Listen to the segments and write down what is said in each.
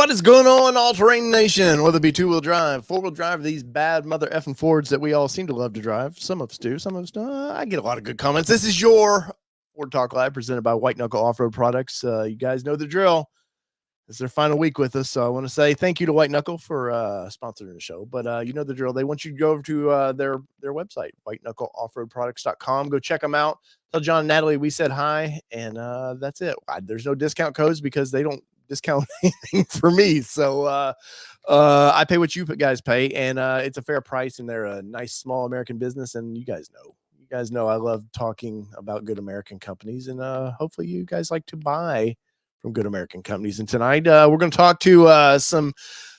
What is going on, all-terrain nation? Whether it be two-wheel drive, four-wheel drive, these bad mother effing Fords that we all seem to love to drive. Some of us do, some of us don't. I get a lot of good comments. This is your Ford Talk Live presented by White Knuckle Off-Road Products. You guys know the drill. It's their final week with us, so I want to say thank you to White Knuckle for sponsoring the show. But you know the drill. They want you to go over to their website, whiteknuckleoffroadproducts.com. Go check them out. Tell John and Natalie we said hi, and that's it. There's no discount codes because they don't discount anything for me. So I pay what you guys pay, and it's a fair price, and they're a nice small American business, and you guys know I love talking about good American companies, and hopefully you guys like to buy from good American companies. And tonight we're going to talk to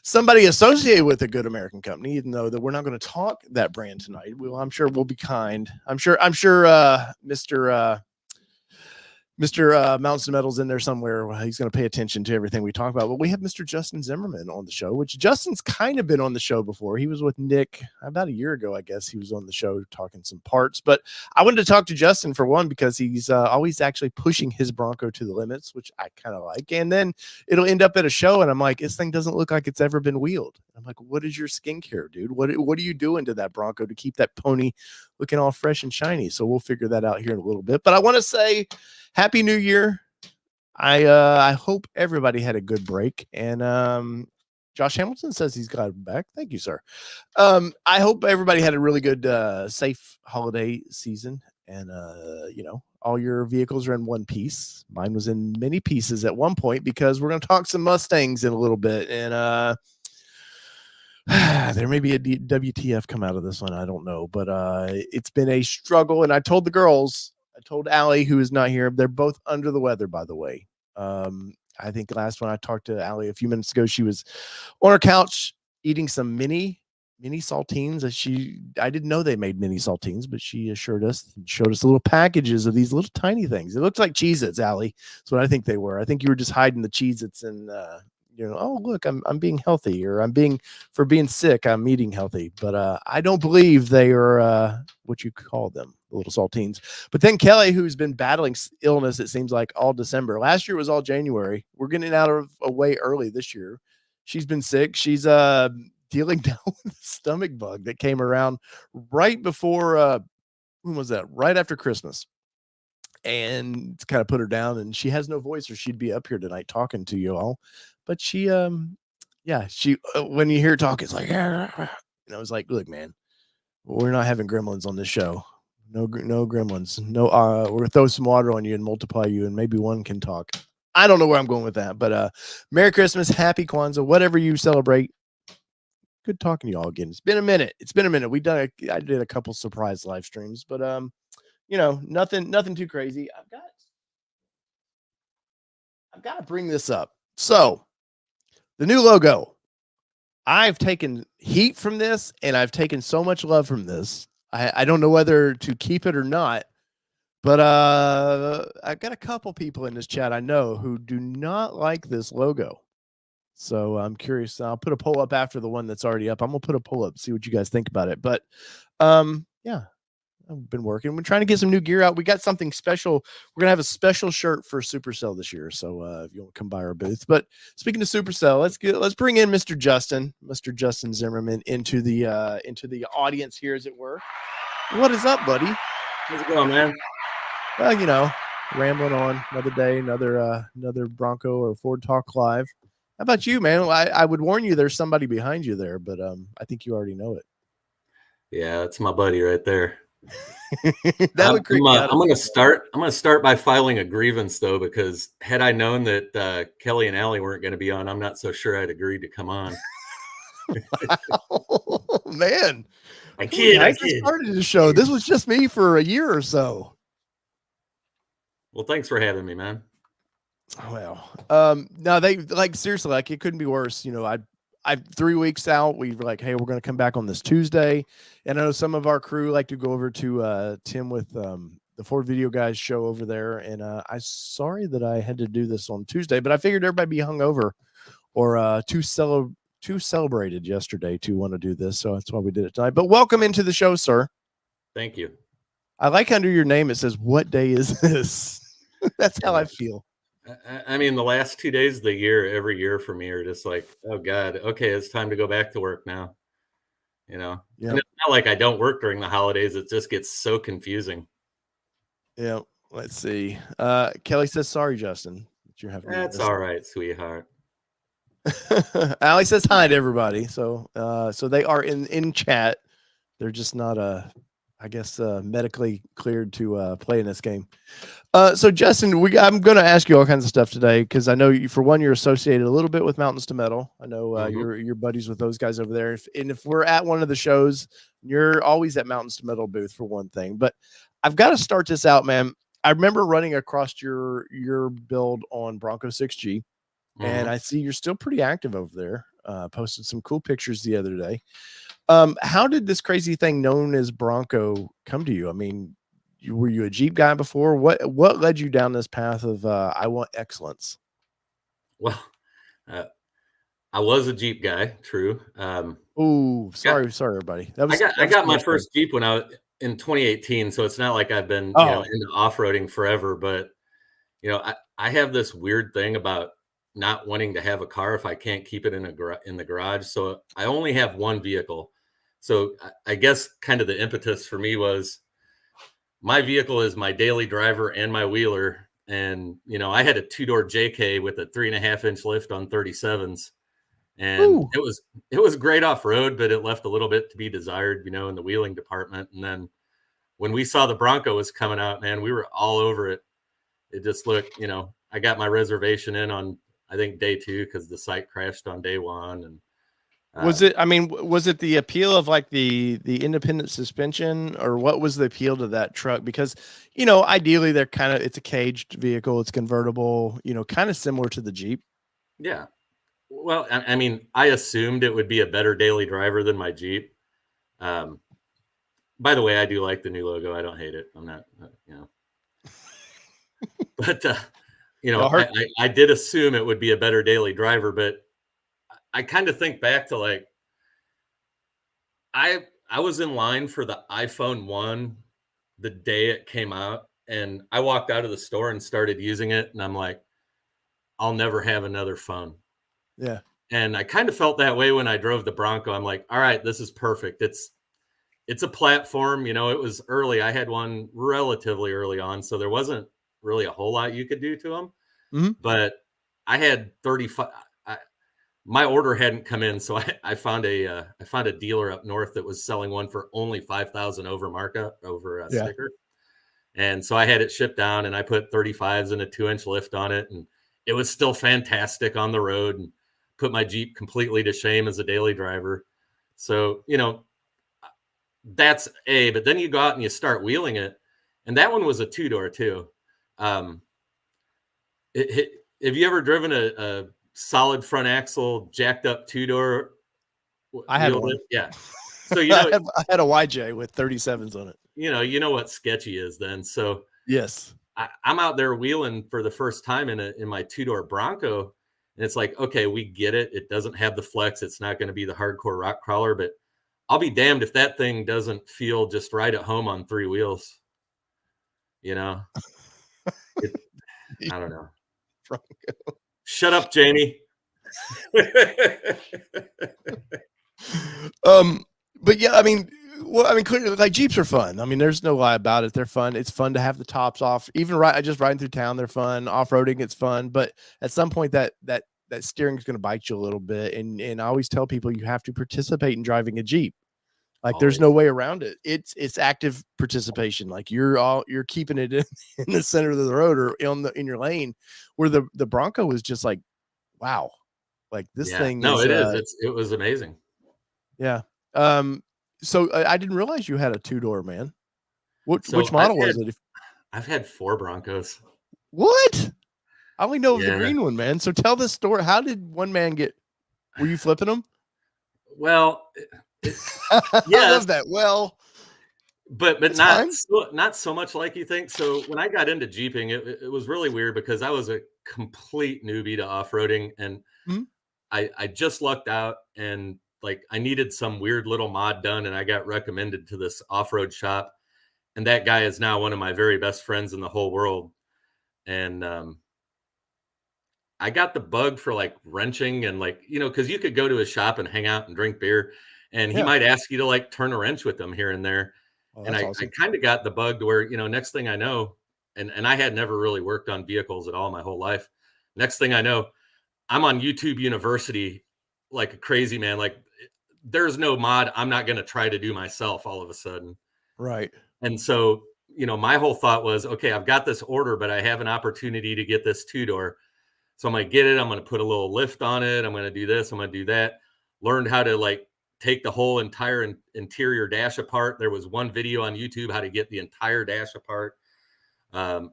somebody associated with a good American company, even though that we're not going to talk that brand tonight. I'm sure we'll be kind. I'm sure Mr. Mountain Metal's in there somewhere. He's going to pay attention to everything we talk about. But we have Mr. Justin Zimmerman on the show, which Justin's kind of been on the show before. He was with Nick about a year ago, I guess. He was on the show talking some parts. But I wanted to talk to Justin for one because he's always actually pushing his Bronco to the limits, which I kind of like. And then it'll end up at a show, and I'm like, this thing doesn't look like it's ever been wheeled. I'm like, what is your skincare, dude? What are you doing to that Bronco to keep that pony looking all fresh and shiny? So we'll figure that out here in a little bit. But I want to say Happy New Year. I hope everybody had a good break. And Josh Hamilton says he's got it back. Thank you, sir. I hope everybody had a really good, safe holiday season. And, all your vehicles are in one piece. Mine was in many pieces at one point because we're going to talk some Mustangs in a little bit. And there may be a WTF come out of this one. I don't know. But it's been a struggle. And I told the girls, I told Allie, who is not here, they're both under the weather, by the way. I think last when I talked to Allie a few minutes ago, she was on her couch eating some mini saltines. I didn't know they made mini saltines, but she assured us and showed us little packages of these little tiny things. It looks like Cheez-Its, Allie. That's what I think they were. I think you were just hiding the Cheez-Its and oh look, I'm being healthy, or for being sick, I'm eating healthy. But I don't believe they are what you call them, the little saltines. But then Kelly, who's been battling illness, it seems like all December. Last year was all January. We're getting out of a way early this year. She's been sick. She's dealing down with a stomach bug that came around right before when was that? Right after Christmas. And it's kind of put her down, and she has no voice, or she'd be up here tonight talking to you all. But she when you hear her talk, it's like, and I was like, look, man, we're not having gremlins on this show. No gremlins. No, we're gonna throw some water on you and multiply you, and maybe one can talk. I don't know where I'm going with that, but Merry Christmas, Happy Kwanzaa, whatever you celebrate. Good talking to you all again. It's been a minute. I did a couple surprise live streams, but nothing too crazy. I've got to bring this up. So the new logo, I've taken heat from this, and I've taken so much love from this. I don't know whether to keep it or not, but I've got a couple people in this chat I know who do not like this logo. So I'm curious. I'll put a poll up after the one that's already up. I'm going to put a poll up, see what you guys think about it. But yeah, I've been working. We're trying to get some new gear out. We got something special. We're going to have a special shirt for Supercell this year. So if you want to come by our booth. But speaking of Supercell, let's bring in Mr. Justin Zimmerman into the audience here, as it were. What is up, buddy? How's it going, man? Well, rambling on another day, another Bronco or Ford Talk Live. How about you, man? I would warn you, there's somebody behind you there, but I think you already know it. Yeah, that's my buddy right there. I'm gonna start by filing a grievance, though, because had I known that Kelly and Allie weren't going to be on, I'm not so sure I'd agreed to come on. Wow, man, I kid. Started the show. This was just me for a year or so. Well, thanks for having me, man. Well, no, they seriously, it couldn't be worse. I 3 weeks out, we were like, hey, we're going to come back on this Tuesday. And I know some of our crew like to go over to Tim with the Ford Video Guys show over there. And I'm sorry that I had to do this on Tuesday, but I figured everybody be hungover or too celebrated yesterday to want to do this. So that's why we did it tonight. But welcome into the show, sir. Thank you. I like under your name, it says, what day is this? That's how I feel. I mean, the last 2 days of the year, every year for me are just like, oh God, okay, it's time to go back to work now. And Yep. it's not like I don't work during the holidays. It just gets so confusing. Yep. Let's see. Kelly says, sorry, Justin, that you're having That's this. all right, sweetheart. Allie says hi to everybody. So they are in chat. They're just not I guess medically cleared to play in this game. So Justin, I'm going to ask you all kinds of stuff today because I know you, for one, you're associated a little bit with Mountains to Metal. I know Mhm. you're buddies with those guys over there. If we're at one of the shows, you're always at Mountains to Metal booth for one thing. But I've got to start this out, man. I remember running across your build on Bronco 6G, and Mhm. I see you're still pretty active over there. Posted some cool pictures the other day. How did this crazy thing known as Bronco come to you? I mean, were you a Jeep guy before? What led you down this path of I want excellence? Well, uh, I was a Jeep guy, true. Oh, Got sorry, everybody. That I was got that I was got too my much fun. first Jeep when I was in 2018, so it's not like I've been, Oh, into off-roading forever, but I have this weird thing about not wanting to have a car if I can't keep it in the garage. So I only have one vehicle. So I guess kind of the impetus for me was my vehicle is my daily driver and my wheeler. And I had a two-door JK with a 3.5-inch lift on 37s, and ooh, it was great off road, but it left a little bit to be desired, in the wheeling department. And then when we saw the Bronco was coming out, man, we were all over it. It just looked, I got my reservation in on, I think, day 2 because the site crashed on day 1. And was it? I mean, was it the appeal of like the independent suspension, or what was the appeal to that truck? Because ideally they're it's a caged vehicle, it's convertible, kind of similar to the Jeep. yeah, well, I mean, I assumed it would be a better daily driver than my Jeep. Um, by the way, I do like the new logo. I don't hate it. I'm not, but Y'all I, heard? I I did assume it would be a better daily driver, but I kind of think back to like I was in line for the iPhone 1 the day it came out, and I walked out of the store and started using it, and I'm like, I'll never have another phone. Yeah. And I kind of felt that way when I drove the Bronco. I'm like, all right, this is perfect. It's a platform, it was early. I had one relatively early on, so there wasn't really a whole lot you could do to them. Hmm. But I had 35. My order hadn't come in, so I found a dealer up north that was selling one for only 5,000 over markup over a Yeah. sticker. And so I had it shipped down, and I put 35s and a 2-inch lift on it, and it was still fantastic on the road, and put my Jeep completely to shame as a daily driver. So, that's but then you go out and you start wheeling it, and that one was a two-door too. Um, have you ever driven a solid front axle jacked up two-door I had wheeled it? one. Yeah. So, you know, I had a YJ with 37s on it. what sketchy is then. So Yes. I'm out there wheeling for the first time in my two-door Bronco, and it's like, okay, we get it. It doesn't have the flex. It's not going to be the hardcore rock crawler, but I'll be damned if that thing doesn't feel just right at home on 3 wheels. You know, it, I don't know. Shut up, Jamie. um, but yeah, I mean, clearly, like Jeeps are fun. I mean, there's no lie about it. They're fun. It's fun to have the tops off. Even just riding through town, they're fun. Off roading, it's fun. But at some point, that steering is going to bite you a little bit. And I always tell people you have to participate in driving a Jeep. Like there's no Always. way around it. It's active participation. Like you're keeping it in the center of the road or in your lane. Where the Bronco is just like, wow, like this Yeah. thing No, is it is. It was amazing. yeah. So I didn't realize you had a two-door, man. Which So I've model was had it? I've had 4 Broncos. What? I only know of the Yeah. green one, man. So tell this story. How did one man get? Were you flipping them? Well, it, I yes, love that. Well, but it's fine. not so much like you think. So when I got into Jeeping, it was really weird because I was a complete newbie to off-roading, and Mhm. I just lucked out, and like I needed some weird little mod done, and I got recommended to this off-road shop, and that guy is now one of my very best friends in the whole world. And I got the bug for like wrenching and like, because you could go to a shop and hang out and drink beer, and he Yeah. might ask you to like turn a wrench with him here and there. Oh, And that's I awesome. kind of got the bug to where, next thing I know, and I had never really worked on vehicles at all my whole life. Next thing I know, I'm on YouTube University like a crazy man. Like there's no mod I'm not going to try to do myself all of a sudden. Right. And so, my whole thought was, okay, I've got this order, but I have an opportunity to get this two-door. So I'm going to get it. I'm going to put a little lift on it. I'm going to do this. I'm going to do that. Learned how to like take the whole entire interior dash apart. There was one video on YouTube how to get the entire dash apart. And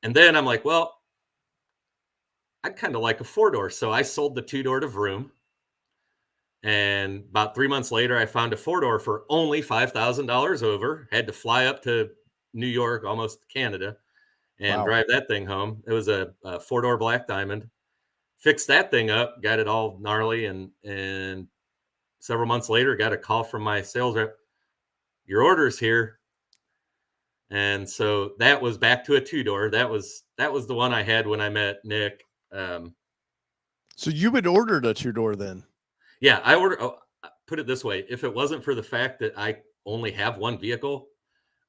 then I'm like, well, I'd kind of like a four-door. So I sold the two-door to Vroom. And about 3 months later, I found a four-door for only $5,000 over. Had to fly up to New York, almost Canada, and Wow. drive that thing home. It was a four-door Black Diamond. Fixed that thing up, got it all gnarly, and several months later, got a call from my sales rep. Your order's here. And so that was back to a two-door. That was the one I had when I met Nick. So you had ordered a two-door then? Yeah, I ordered. Oh, put it this way: if it wasn't for the fact that I only have one vehicle,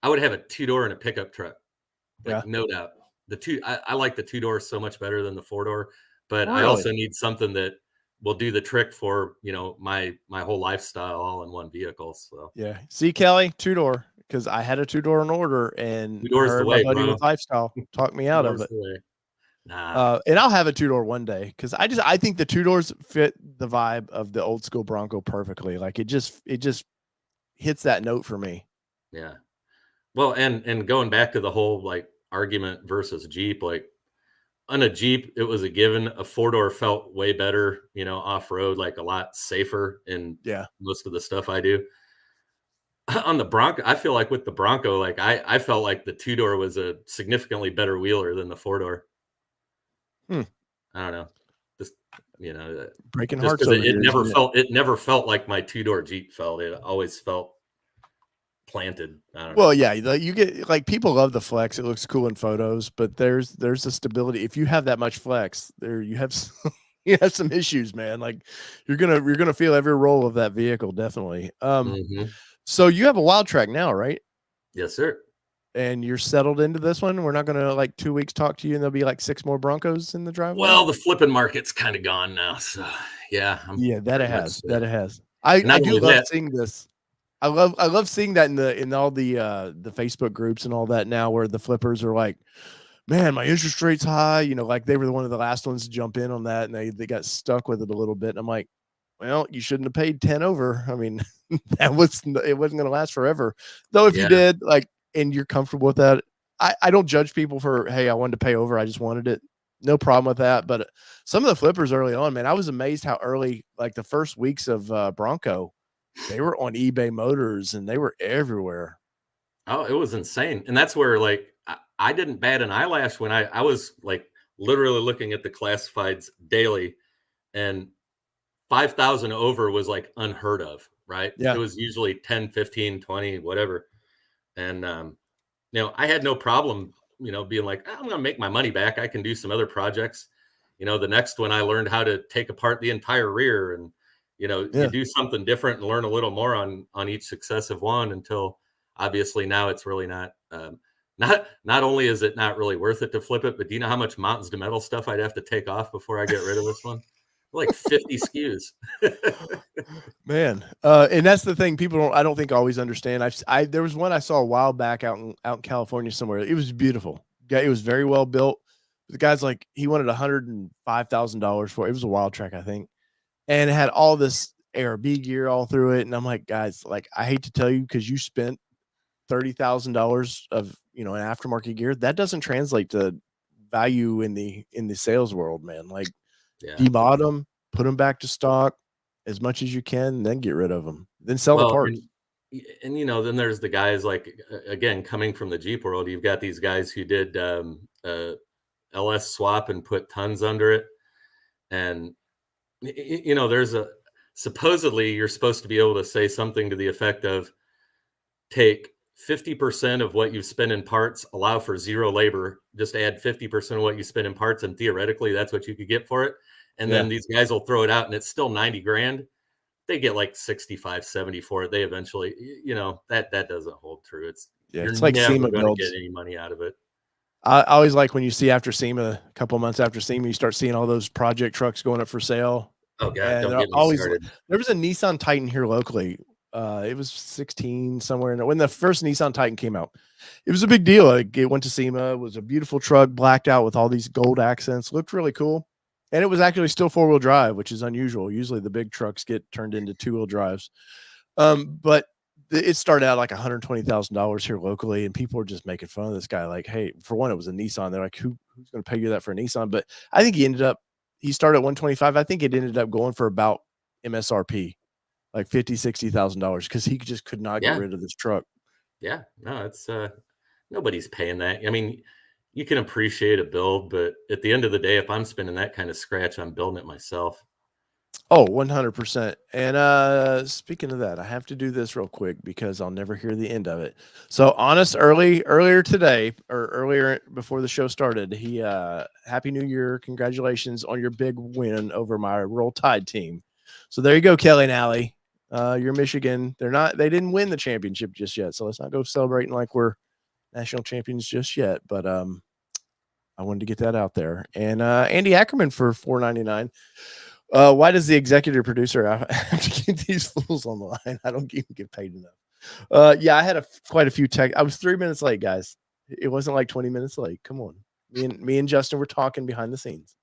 I would have a two-door and a pickup truck, Yeah. like no doubt. I like the two-door so much better than the four-door, but I Really? also need something that will do the trick for my whole lifestyle all in one vehicle. So Yeah. See, Kelly, two-door, because I had a two-door in order, and two-door's her the and my way, buddy bro. with Lifestyle talked me out of Two-door's it. the way. Nah. And I'll have a two-door one day, because I think the two doors fit the vibe of the old school Bronco perfectly. Like it just hits that note for me. Yeah. Well, and going back to the whole like argument versus Jeep, like on a Jeep, it was a given. A four-door felt way better, off-road, like a lot safer in Yeah. most of the stuff I do. On the Bronco, I feel like with the Bronco, like I felt like the two-door was a significantly better wheeler than the four-door. Hmm. I don't know. Just, Breaking just hearts because over here, isn't it? it never felt like my two-door Jeep felt. It always felt planted. I don't Well, know. yeah, you get like people love the flex. It looks cool in photos, but there's a stability. If you have that much flex, there you have you have some issues, man. Like you're gonna feel every roll of that vehicle, definitely. Mm-hmm. So you have a wild track now, right? Yes, sir. And you're settled into this one. We're not gonna like 2 weeks talk to you, and there'll be like 6 more Broncos in the driveway. Well, the flipping market's kind of gone now, so yeah, I'm Yeah, that it pretty much has. set. That it has. And I not do only love that, seeing this. I love seeing that in all the Facebook groups and all that now, where the flippers are like, man, my interest rate's high. Like they were one of the last ones to jump in on that, and they got stuck with it a little bit. And I'm like, well, you shouldn't have paid 10 over. I mean, it wasn't going to last forever. Though if you yeah. did, like, and you're comfortable with that, I don't judge people for, hey, I wanted to pay over. I just wanted it. No problem with that. But some of the flippers early on, man, I was amazed how early, like the first weeks of Bronco, they were on eBay Motors and they were everywhere. Oh, it was insane. And that's where like I didn't bat an eyelash when I was like literally looking at the classifieds daily, and 5,000 over was like unheard of, right? It Yeah. was usually 10, 15, 20, whatever. And I had no problem, being like, I'm going to make my money back. I can do some other projects. The next one I learned how to take apart the entire rear, and you Yeah. do something different and learn a little more on each successive one, until obviously now it's really not not only is it not really worth it to flip it, but do you know how much Mountains to Metal stuff I'd have to take off before I get rid of this one? Like 50 SKUs. Man, and that's the thing people don't I don't think always understand. There was one I saw a while back out in California somewhere. It was beautiful. Yeah, it was very well built. The guy's like he wanted $105,000 for it. It was a wild track, I think. And it had all this ARB gear all through it. And I'm like, guys, like I hate to tell you because you spent $30,000 of an aftermarket gear. That doesn't translate to value in the sales world, man. Like Yeah. debot them, put them back to stock as much as you can, then get rid of them. Then sell the Well, parts. and then there's the guys like again coming from the Jeep world. You've got these guys who did LS swap and put tons under it, and there's supposedly you're supposed to be able to say something to the effect of take 50% of what you spend in parts, allow for zero labor. Just add 50% of what you spend in parts, and theoretically, that's what you could get for it. And Yeah. then these guys will throw it out, and it's still 90 grand. They get like 65, 70 for it. They eventually, that doesn't hold true. You're It's like never SEMA going to get builds. any money out of it. I always like when you see after SEMA, a couple of months after SEMA, you start seeing all those project trucks going up for sale. Oh God, And don't they're get me always, started. there was a Nissan Titan here locally. It was 16 somewhere in there. When the first Nissan Titan came out, it was a big deal. It went to SEMA. It was a beautiful truck, blacked out with all these gold accents. Looked really cool. And it was actually still 4-wheel drive, which is unusual. Usually the big trucks get turned into 2-wheel drives. But it started out like $120,000 here locally, and people were just making fun of this guy. Like, hey, for one, it was a Nissan. They're like, who's going to pay you that for a Nissan? But I think he started at 125. I think it ended up going for about MSRP, like $50,000-$60,000, because he just could not get Yeah. rid of this truck. Yeah, no, it's nobody's paying that. I mean, you can appreciate a build, but at the end of the day, if I'm spending that kind of scratch, I'm building it myself. Oh, 100%. And speaking of that, I have to do this real quick because I'll never hear the end of it. So Honest earlier today, or earlier before the show started, he Happy New Year. Congratulations on your big win over my Roll Tide team. So there you go, Kelly and Allie. You're Michigan. They didn't win the championship just yet. So let's not go celebrating like we're national champions just yet. But I wanted to get that out there. And Andy Ackerman for $4.99. Why does the executive producer have to keep these fools on the line? I don't even get paid enough. Yeah, I had quite a few I was 3 minutes late, guys. It wasn't like 20 minutes late. Come on. Me and Justin were talking behind the scenes.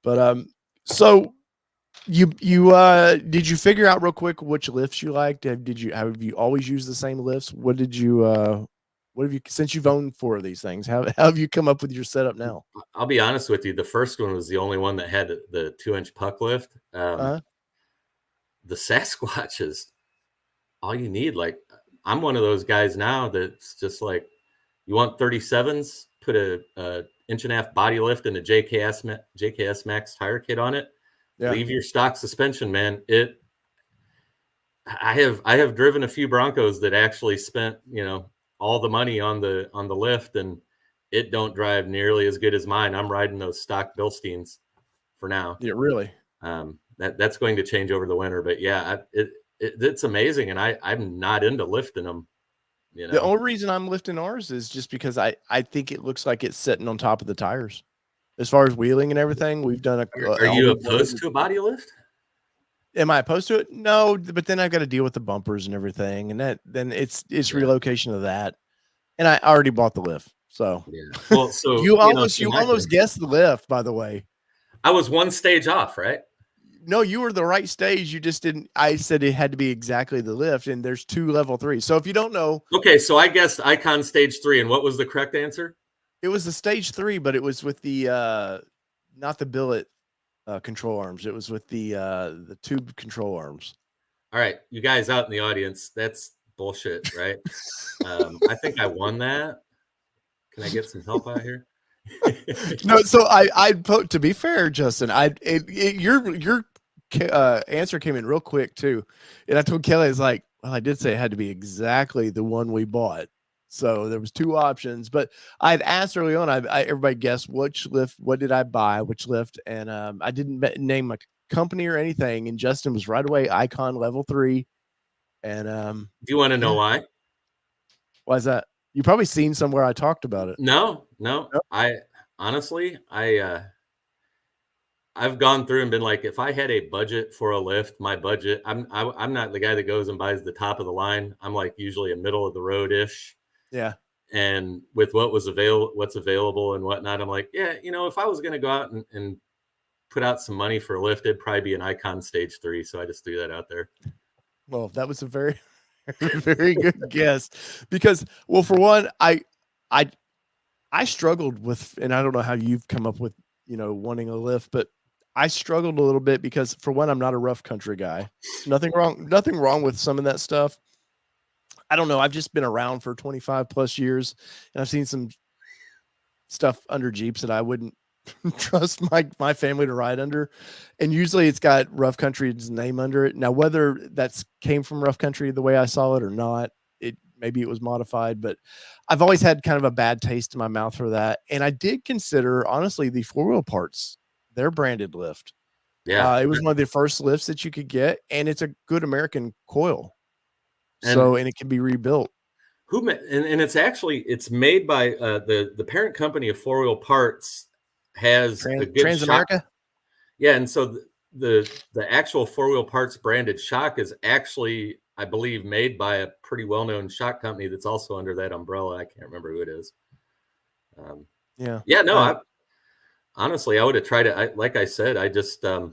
But so you did you figure out real quick which lifts you liked? Have you always used the same lifts? What have you, since you've owned 4 of these things, how have you come up with your setup now? I'll be honest with you. The first one was the only one that had the 2-inch puck lift. The Sasquatch is all you need. Like, I'm one of those guys now that's just like, you want 37s, put a 1.5-inch body lift and a JKS Max tire kit on it. Yeah. Leave your stock suspension, man. I have driven a few Broncos that actually spent, all the money on the lift, and it don't drive nearly as good as mine. I'm riding those stock Bilsteins for now. Yeah, really. That's going to change over the winter, but yeah, it's amazing, and I'm not into lifting them. The only reason I'm lifting ours is just because I think it looks like it's sitting on top of the tires. As far as wheeling and everything, we've done Are you opposed to a body lift? Am I opposed to it? No, but then I've got to deal with the bumpers and everything, and then it's relocation of that. And I already bought the lift, so yeah. Well, so you almost guessed the lift, by the way. I was one stage off, right? No, you were the right stage. You just didn't. I said it had to be exactly the lift, and there's 2 level 3. So if you don't know, okay. So I guessed Icon stage 3, and what was the correct answer? It was the stage 3, but it was with the not the billet control arms. It was with the tube control arms. All right, you guys out in the audience, that's bullshit, right? I think I won that. Can I get some help out here? No, so to be fair, Justin, your answer came in real quick too, and I told Kelly, it's like, well, I did say it had to be exactly the one we bought. So there was 2 options, but I'd asked early on. Everybody guessed which lift. What did I buy? Which lift? And I didn't name a company or anything. And Justin was right away Icon level 3. And do you want to know why? Why is that? You probably seen somewhere I talked about it. No. I honestly, I've gone through and been like, if I had a budget for a lift, my budget, I'm not the guy that goes and buys the top of the line. I'm like usually a middle of the road ish. Yeah. And with what's available and whatnot, I'm like, yeah, if I was going to go out and put out some money for a lift, it'd probably be an Icon stage 3. So I just threw that out there. Well, that was a very, very good guess, because, well, for one, I struggled with, and I don't know how you've come up with, wanting a lift, but I struggled a little bit because, for one, I'm not a rough country guy. Nothing wrong with some of that stuff. I don't know. I've just been around for 25 plus years, and I've seen some stuff under Jeeps that I wouldn't trust my family to ride under. And usually it's got Rough Country's name under it. Now, whether that's came from Rough Country the way I saw it or not, maybe it was modified, but I've always had kind of a bad taste in my mouth for that. And I did consider, honestly, the four wheel parts, their branded lift. Yeah. It was one of the first lifts that you could get, and it's a good American coil. And So, and it can be rebuilt. and it's actually it's made by the parent company of Four Wheel Parts has a good shock. Transamerica. Yeah, and so the actual Four Wheel Parts branded shock is actually, I believe, made by a pretty well known shock company that's also under that umbrella. I can't remember who it is. Yeah. Yeah, no, I honestly I would have tried it. Like I said, I just the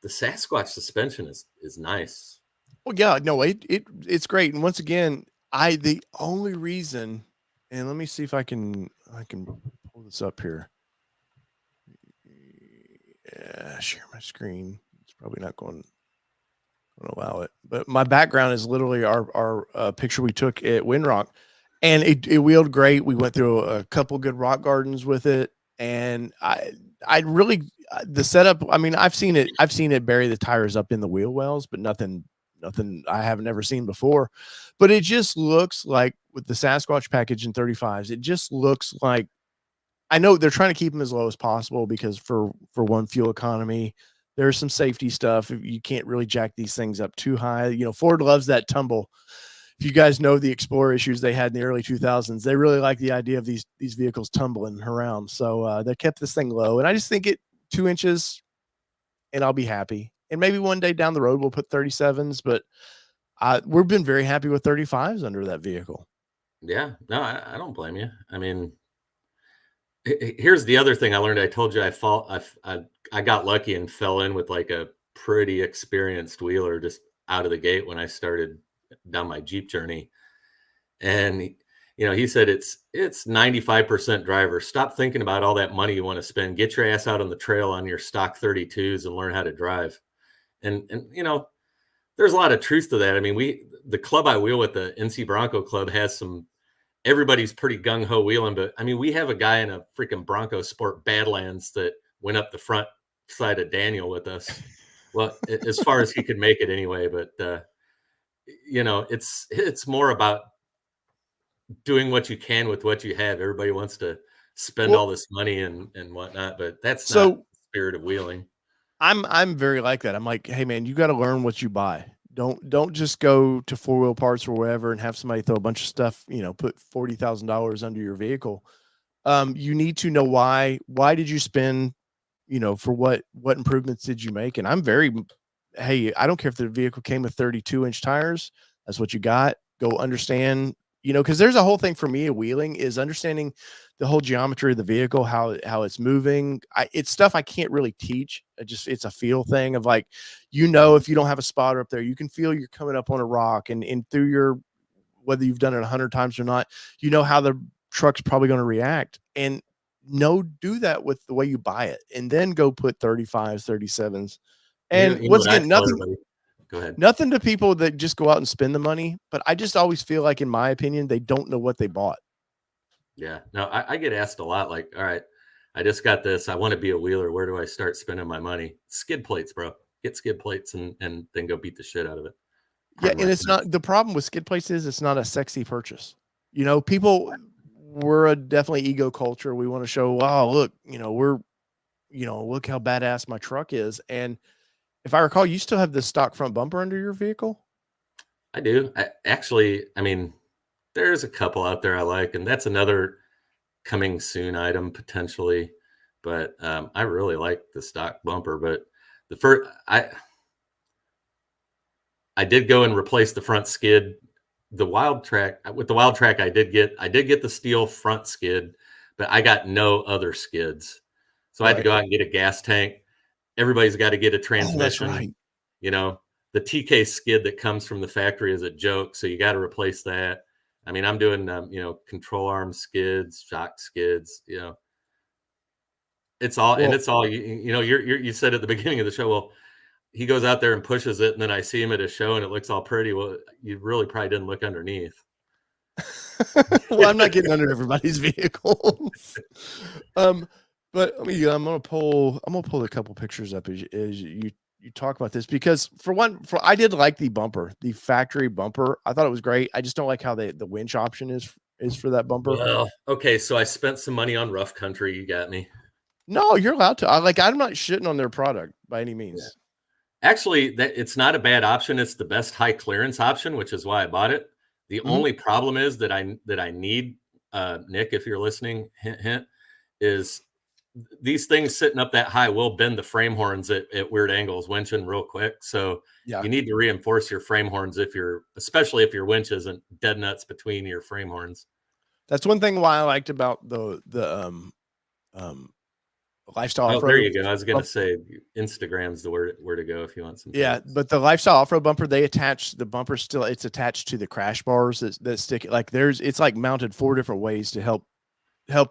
Sasquatch suspension is nice. Well, yeah, no, it's great. And once again, the only reason, and let me see if I can pull this up here. Yeah, share my screen. It's probably not going to allow it. But my background is literally our picture we took at Windrock, and it wheeled great. We went through a couple good rock gardens with it, and I really the setup. I mean, I've seen it bury the tires up in the wheel wells, but nothing I have never seen before. But it just looks like with the Sasquatch package in 35s, it just looks like, I know they're trying to keep them as low as possible because for one, fuel economy, there's some safety stuff. You can't really jack these things up too high. You know, Ford loves that tumble. If you guys know the Explorer issues they had in the early 2000s, they really like the idea of these vehicles tumbling around. So they kept this thing low, and I just think 2 inches, and I'll be happy. And maybe one day down the road we'll put 37s, but we've been very happy with 35s under that vehicle. Yeah, no, I don't blame you. I mean, here's the other thing I learned. I told you I got lucky and fell in with like a pretty experienced wheeler just out of the gate when I started down my Jeep journey. And he said it's 95% driver. Stop thinking about all that money you want to spend. Get your ass out on the trail on your stock 32s and learn how to drive. And there's a lot of truth to that. I mean, the club I wheel with, the NC Bronco Club, has everybody's pretty gung-ho wheeling, but I mean, we have a guy in a freaking Bronco Sport Badlands that went up the front side of Daniel with us. Well, as far as he could make it anyway, but it's more about doing what you can with what you have. Everybody wants to spend all this money and whatnot, but that's not the spirit of wheeling. I'm very like that. I'm like, hey man, you got to learn what you buy. Don't just go to Four Wheel Parts or wherever and have somebody throw a bunch of stuff, put $40,000 under your vehicle. You need to know why did you spend, for what improvements did you make? And hey, I don't care if the vehicle came with 32-inch tires. That's what you got. Go understand, because there's a whole thing for me of wheeling is understanding the whole geometry of the vehicle, how it's moving. It's stuff I can't really teach. It's a feel thing of like, if you don't have a spotter up there, you can feel you're coming up on a rock, and through whether you've done it 100 times or not, how the truck's probably going to react. And do that with the way you buy it, and then go put 35s, 37s. And once again, go ahead. Nothing to people that just go out and spend the money, but I just always feel like, in my opinion, they don't know what they bought. Yeah, no, I get asked a lot, like, all right, I just got this. I want to be a wheeler. Where do I start spending my money? Skid plates, bro. Get skid plates and then go beat the shit out of it. Yeah, and it's not, the problem with skid plates is it's not a sexy purchase. We're definitely ego culture. We want to show, wow, look, look how badass my truck is. And if I recall, you still have the stock front bumper under your vehicle? I do. I mean, there's a couple out there I like, and that's another coming soon item potentially. But I really like the stock bumper. But the first, I did go and replace the front skid. With the Wild Track, I did get the steel front skid, but I got no other skids. So I had to go out and get a gas tank. Everybody's got to get a transmission. That's right. The TK skid that comes from the factory is a joke, so you got to replace that. I mean, I'm doing control arm skids, shock skids. It's all, and it's all. You said at the beginning of the show, well, he goes out there and pushes it, and then I see him at a show, and it looks all pretty. Well, you really probably didn't look underneath. Well, I'm not getting under everybody's vehicles. But I'm gonna pull a couple pictures up as you you talk about this because I did like the bumper, the factory bumper. I thought it was great. I just don't like how the winch option is for that bumper. Well, okay, so I spent some money on rough country. You got me. No, you're allowed to. I'm not shitting on their product by any means. Actually, that it's not a bad option. It's the best high clearance option, which is why I bought it. The only problem is that I need Nick, if you're listening, hint hint, is these things sitting up that high will bend the frame horns at weird angles, winching real quick. So Yeah, you need to reinforce your frame horns especially if your winch isn't dead nuts between your frame horns. that's one thing why I liked about the lifestyle Oh, there off-road. you go. I was gonna say Instagram's the where to go if you want some Yeah, tips. but the lifestyle off-road bumper, they attach the bumper still. It's attached to the crash bars that stick. Like it's like mounted 4 different ways to help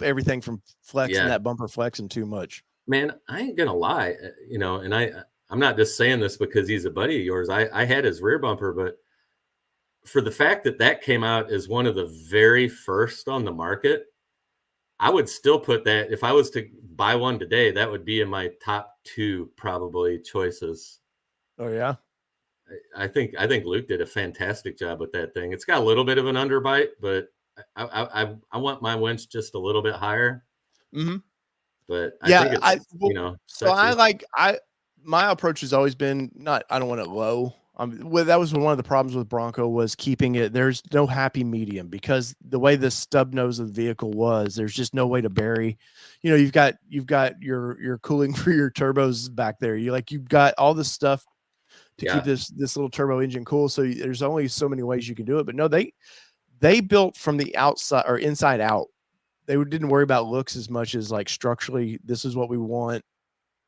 everything from flexing Yeah, that bumper flexing too much. man, I ain't gonna lie, and I'm not just saying this because he's a buddy of yours. I had his rear bumper, but for the fact that came out as one of the very first on the market, I would still put that if I was to buy one today, that would be in my top 2 probably choices. Oh yeah. I think Luke did a fantastic job with that thing. It's got a little bit of an underbite, but I want my winch just a little bit higher. Mm-hmm. But I Yeah, think it's so sexy. my approach has always been I don't want it low. That was one of the problems with Bronco was keeping it. There's no happy medium because the way the stub nose of the vehicle was, there's just no way to bury. You've got your cooling for your turbos back there. You've got all this stuff to keep this little turbo engine cool. So there's only so many ways you can do it. But no, they built from the outside or inside out. They didn't worry about looks as much as like structurally, this is what we want.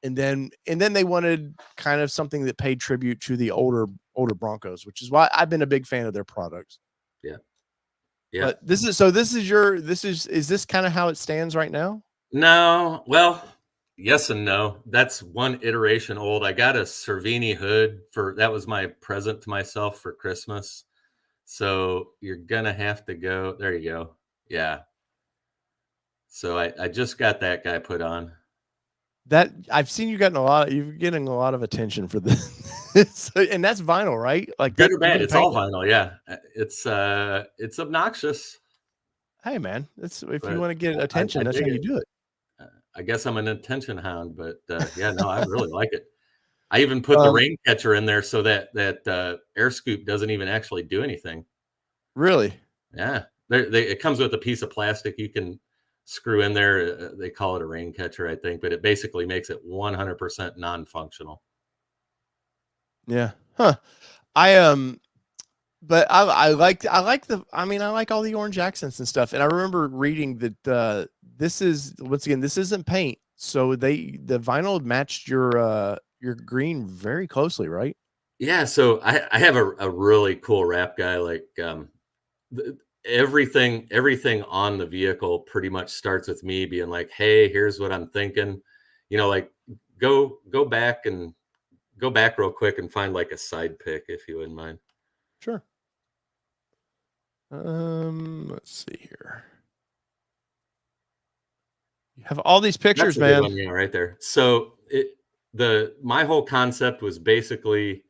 And then they wanted kind of something that paid tribute to the older Broncos, which is why I've been a big fan of their products. Yeah. Yeah. But is this kind of how it stands right now? No, well, yes and no. That's one iteration old. I got a Cervini hood that was my present to myself for Christmas. So you're gonna have to go. There you go. Yeah. So I just got that guy put on. That I've seen you're getting a lot of attention for this. And that's vinyl, right? Like Good that, or bad, it's all vinyl. Yeah. It's obnoxious. Hey man, if But you want to get attention, that's how you do it. I guess I'm an attention hound, but yeah, no, I really like it. I even put the rain catcher in there so that air scoop doesn't even actually do anything. Really? Yeah, it comes with a piece of plastic you can screw in there. They call it a rain catcher, I think, but it basically makes it 100% non-functional. Yeah. Huh. But I like all the orange accents and stuff. And I remember reading that this isn't paint. So the vinyl matched your green very closely, right? Yeah, so I have a really cool wrap guy. Like everything on the vehicle pretty much starts with me being like, hey, here's what I'm thinking. Like go back real quick and find like a side pick if you wouldn't mind. Sure. Let's see here. You have all these pictures, man. One, yeah, right there. So my whole concept was basically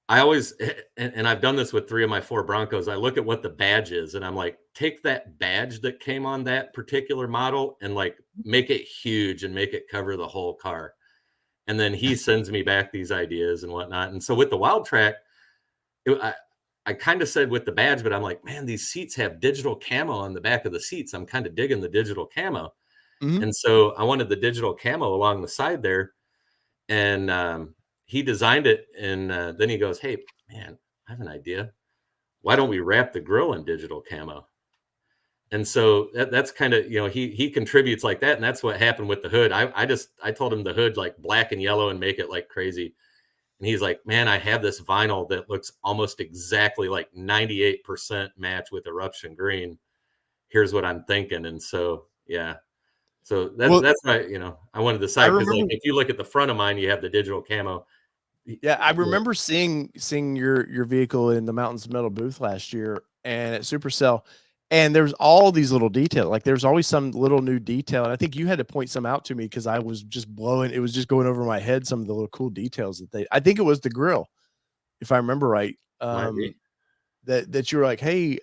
I always, and I've done this with 3 of my 4 Broncos. I look at what the badge is and I'm like, take that badge that came on that particular model and like make it huge and make it cover the whole car. And then he sends me back these ideas and whatnot. And so with the Wild Track, I kind of said with the badge, but I'm like, man, these seats have digital camo on the back of the seats. I'm kind of digging the digital camo. Mm-hmm. And so I wanted the digital camo along the side there. And he designed it. And then he goes, hey, man, I have an idea. Why don't we wrap the grill in digital camo? And so that's kind of, he contributes like that. And that's what happened with the hood. I told him the hood like black and yellow and make it like crazy. And he's like, man, I have this vinyl that looks almost exactly like 98% match with eruption green. Here's what I'm thinking. And so, yeah. So that's why, I wanted to decide because like, if you look at the front of mine, you have the digital camo. Yeah. I remember seeing your vehicle in the Mountains Metal booth last year and at Supercell. And there's all these little details. Like there's always some little new detail. And I think you had to point some out to me because I was just blowing. It was just going over my head. Some of the little cool details that I think it was the grill, if I remember right. Might be. That you were like, hey,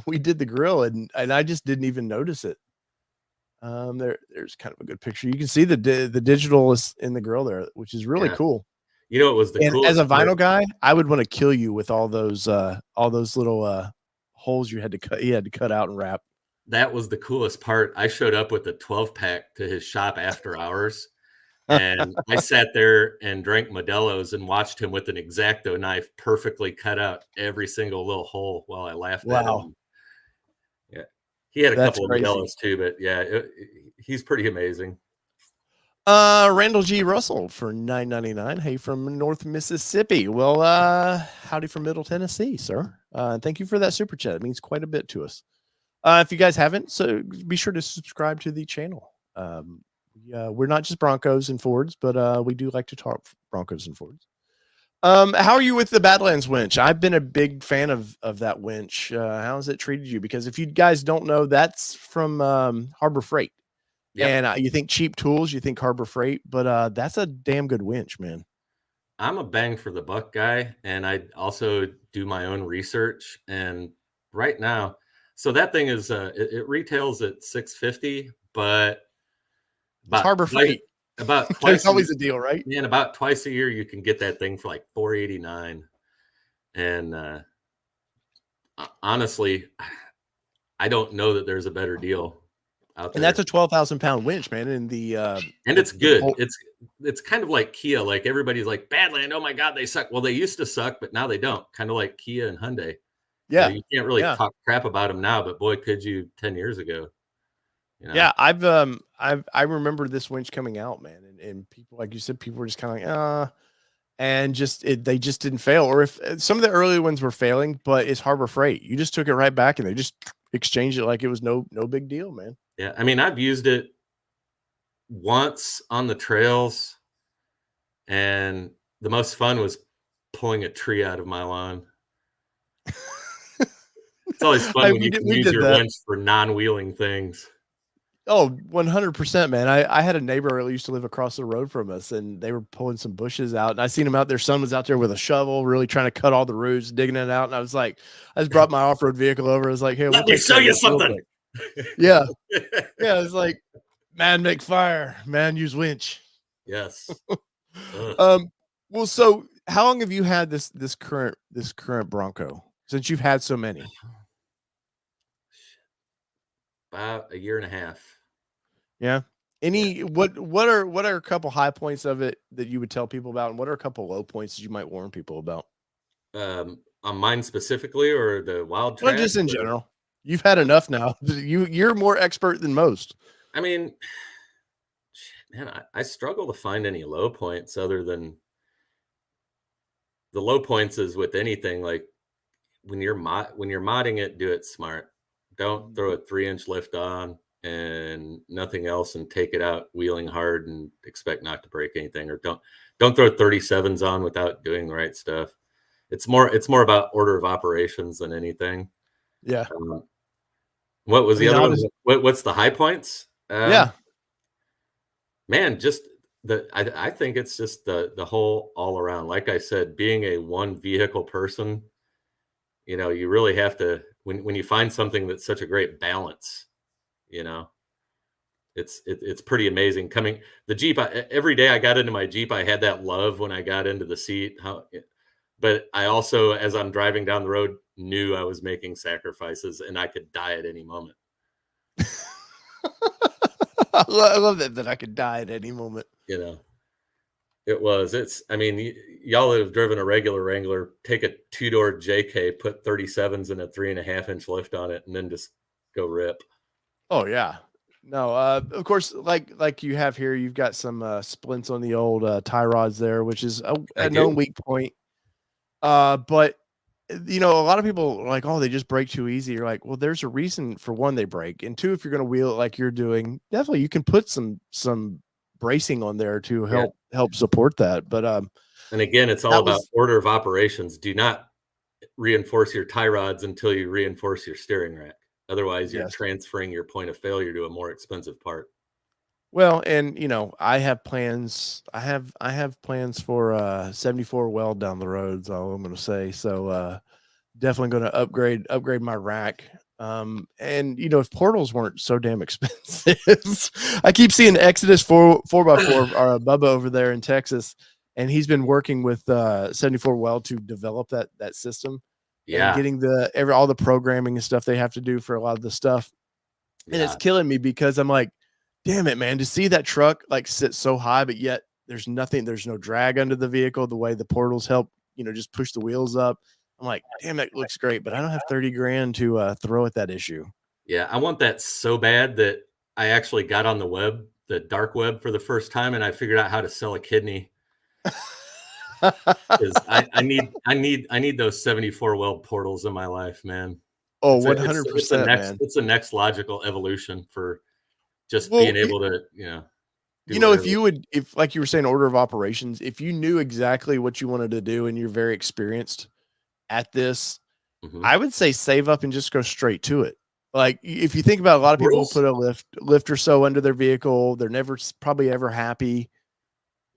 we did the grill, and I just didn't even notice it. There's kind of a good picture. You can see the digital is in the grill there, which is really Yeah. cool. You know, it was the And as coolest a part. vinyl guy, I would want to kill you with all those little holes you had to cut. He had to cut out and wrap. That was the coolest part. I showed up with a 12-pack to his shop after hours, and I sat there and drank Modelo's and watched him with an X-Acto knife perfectly cut out every single little hole while I laughed at Wow, him. Yeah, he had a that's couple of crazy. Modelo's too, but yeah, he's pretty amazing. Randall G. Russell for $9.99. Hey, from North Mississippi. Well, howdy from Middle Tennessee, sir. Thank you for that super chat. It means quite a bit to us. If you guys haven't, so be sure to subscribe to the channel. We're not just Broncos and Fords, but we do like to talk Broncos and Fords. How are you with the Badlands winch? I've been a big fan of that winch. How has it treated you? Because if you guys don't know, that's from Harbor Freight. Yep. And you think cheap tools, you think Harbor Freight, but that's a damn good winch, man. I'm a bang for the buck guy, and I also do my own research. And right now, so that thing is it retails at $650, but It's about Harbor Freight. about There's twice a always a deal, right? man, about twice a year you can get that thing for like $489. And honestly, I don't know that there's a better deal out And that's there. a 12,000 pound winch, man. And And it's the good. bolt. It's kind of like Kia. Like everybody's like Badland. Oh my God, they suck. Well, they used to suck, but now they don't. Kind of like Kia and Hyundai. You know, Yeah, you can't really yeah, talk crap about them now, but boy, could you 10 years ago. You know, yeah. I remember this winch coming out, man, and people, like you said, people were just kind of like, and they just didn't fail. Or if some of the early ones were failing, but it's Harbor Freight. You just took it right back, and they just exchanged it like it was no big deal, man. yeah. I mean, I've used it once on the trails, and the most fun was pulling a tree out of my lawn. It's always fun when you can We use did your that. winch for non-wheeling things. Oh, 100%, man. I had a neighbor who used to live across the road from us, and they were pulling some bushes out, and I seen him out there. Son was out there with a shovel, really trying to cut all the roots, digging it out. And I was like, I just brought my off-road vehicle over. I was like, "Hey, we'll Let me take show care of you this real something. quick." Yeah, yeah. It's like, man, make fire, man, use winch. Yes. Ugh. Um, well, so how long have you had this current Bronco? Since you've had so many? About a year and a half. Yeah. Yeah. Any what are a couple high points of it that you would tell people about, and what are a couple low points that you might warn people about? On mine specifically or the wild Well, track? just in Or, general. You've had enough now. You're more expert than most. I mean, man, I struggle to find any low points other than the low points is with anything like when you're modding it, do it smart. Don't Mhm. throw a 3-inch lift on and nothing else and take it out wheeling hard and expect not to break anything, or don't throw 37s on without doing the right stuff. It's more about order of operations than anything. Yeah. Um, what was I the mean, other I'll one? just What's the high points? yeah. Man, just I think it's just the whole all around. Like I said, being a one vehicle person, you really have to when you find something that's such a great balance, you know, it's pretty amazing. Coming the Jeep, every day I got into my Jeep, I had that love when I got into the seat. But I also, as I'm driving down the road, knew I was making sacrifices and I could die at any moment. I love that I could die at any moment. You know, I mean, y'all that have driven a regular Wrangler, take a two-door JK, put 37s and a 3.5-inch lift on it, and then just go rip. Oh yeah. No, of course, like you have here, you've got some splints on the old tie rods there, which is I a known do. weak point. But a lot of people are like, oh, they just break too easy. You're like, well, there's a reason for one they break, and two, if you're going to wheel it like you're doing, definitely you can put some bracing on there to Yeah. help support that. But And again, it's all that about was order of operations. Do not reinforce your tie rods until you reinforce your steering rack. Otherwise, you're Yes. transferring your point of failure to a more expensive part. Well, and I have plans. I have plans for 74 weld down the road. Is all I'm going to say. So definitely going to upgrade my rack. And if portals weren't so damn expensive, I keep seeing Exodus 4x4 or Bubba over there in Texas, and he's been working with 74 Weld to develop that system and Yeah. getting all the programming and stuff they have to do for a lot of the stuff. And it's Yeah. killing me because I'm like, damn it, man, to see that truck like sit so high, but yet there's no drag under the vehicle, the way the portals help, just push the wheels up. I'm like, damn, that looks great, but I don't have 30 grand to throw at that issue. Yeah. I want that so bad that I actually got on the dark web for the first time, and I figured out how to sell a kidney. Because I need those 74 weld portals in my life, man. Oh, It's a 100%, next man. it's a next logical evolution for just Well, being able to, do whatever. if like you were saying, order of operations, if you knew exactly what you wanted to do and you're very experienced at this, Mhm. I would say save up and just go straight to it. Like if you think about a lot of people who Portals? put a lift or so under their vehicle, they're never probably ever happy.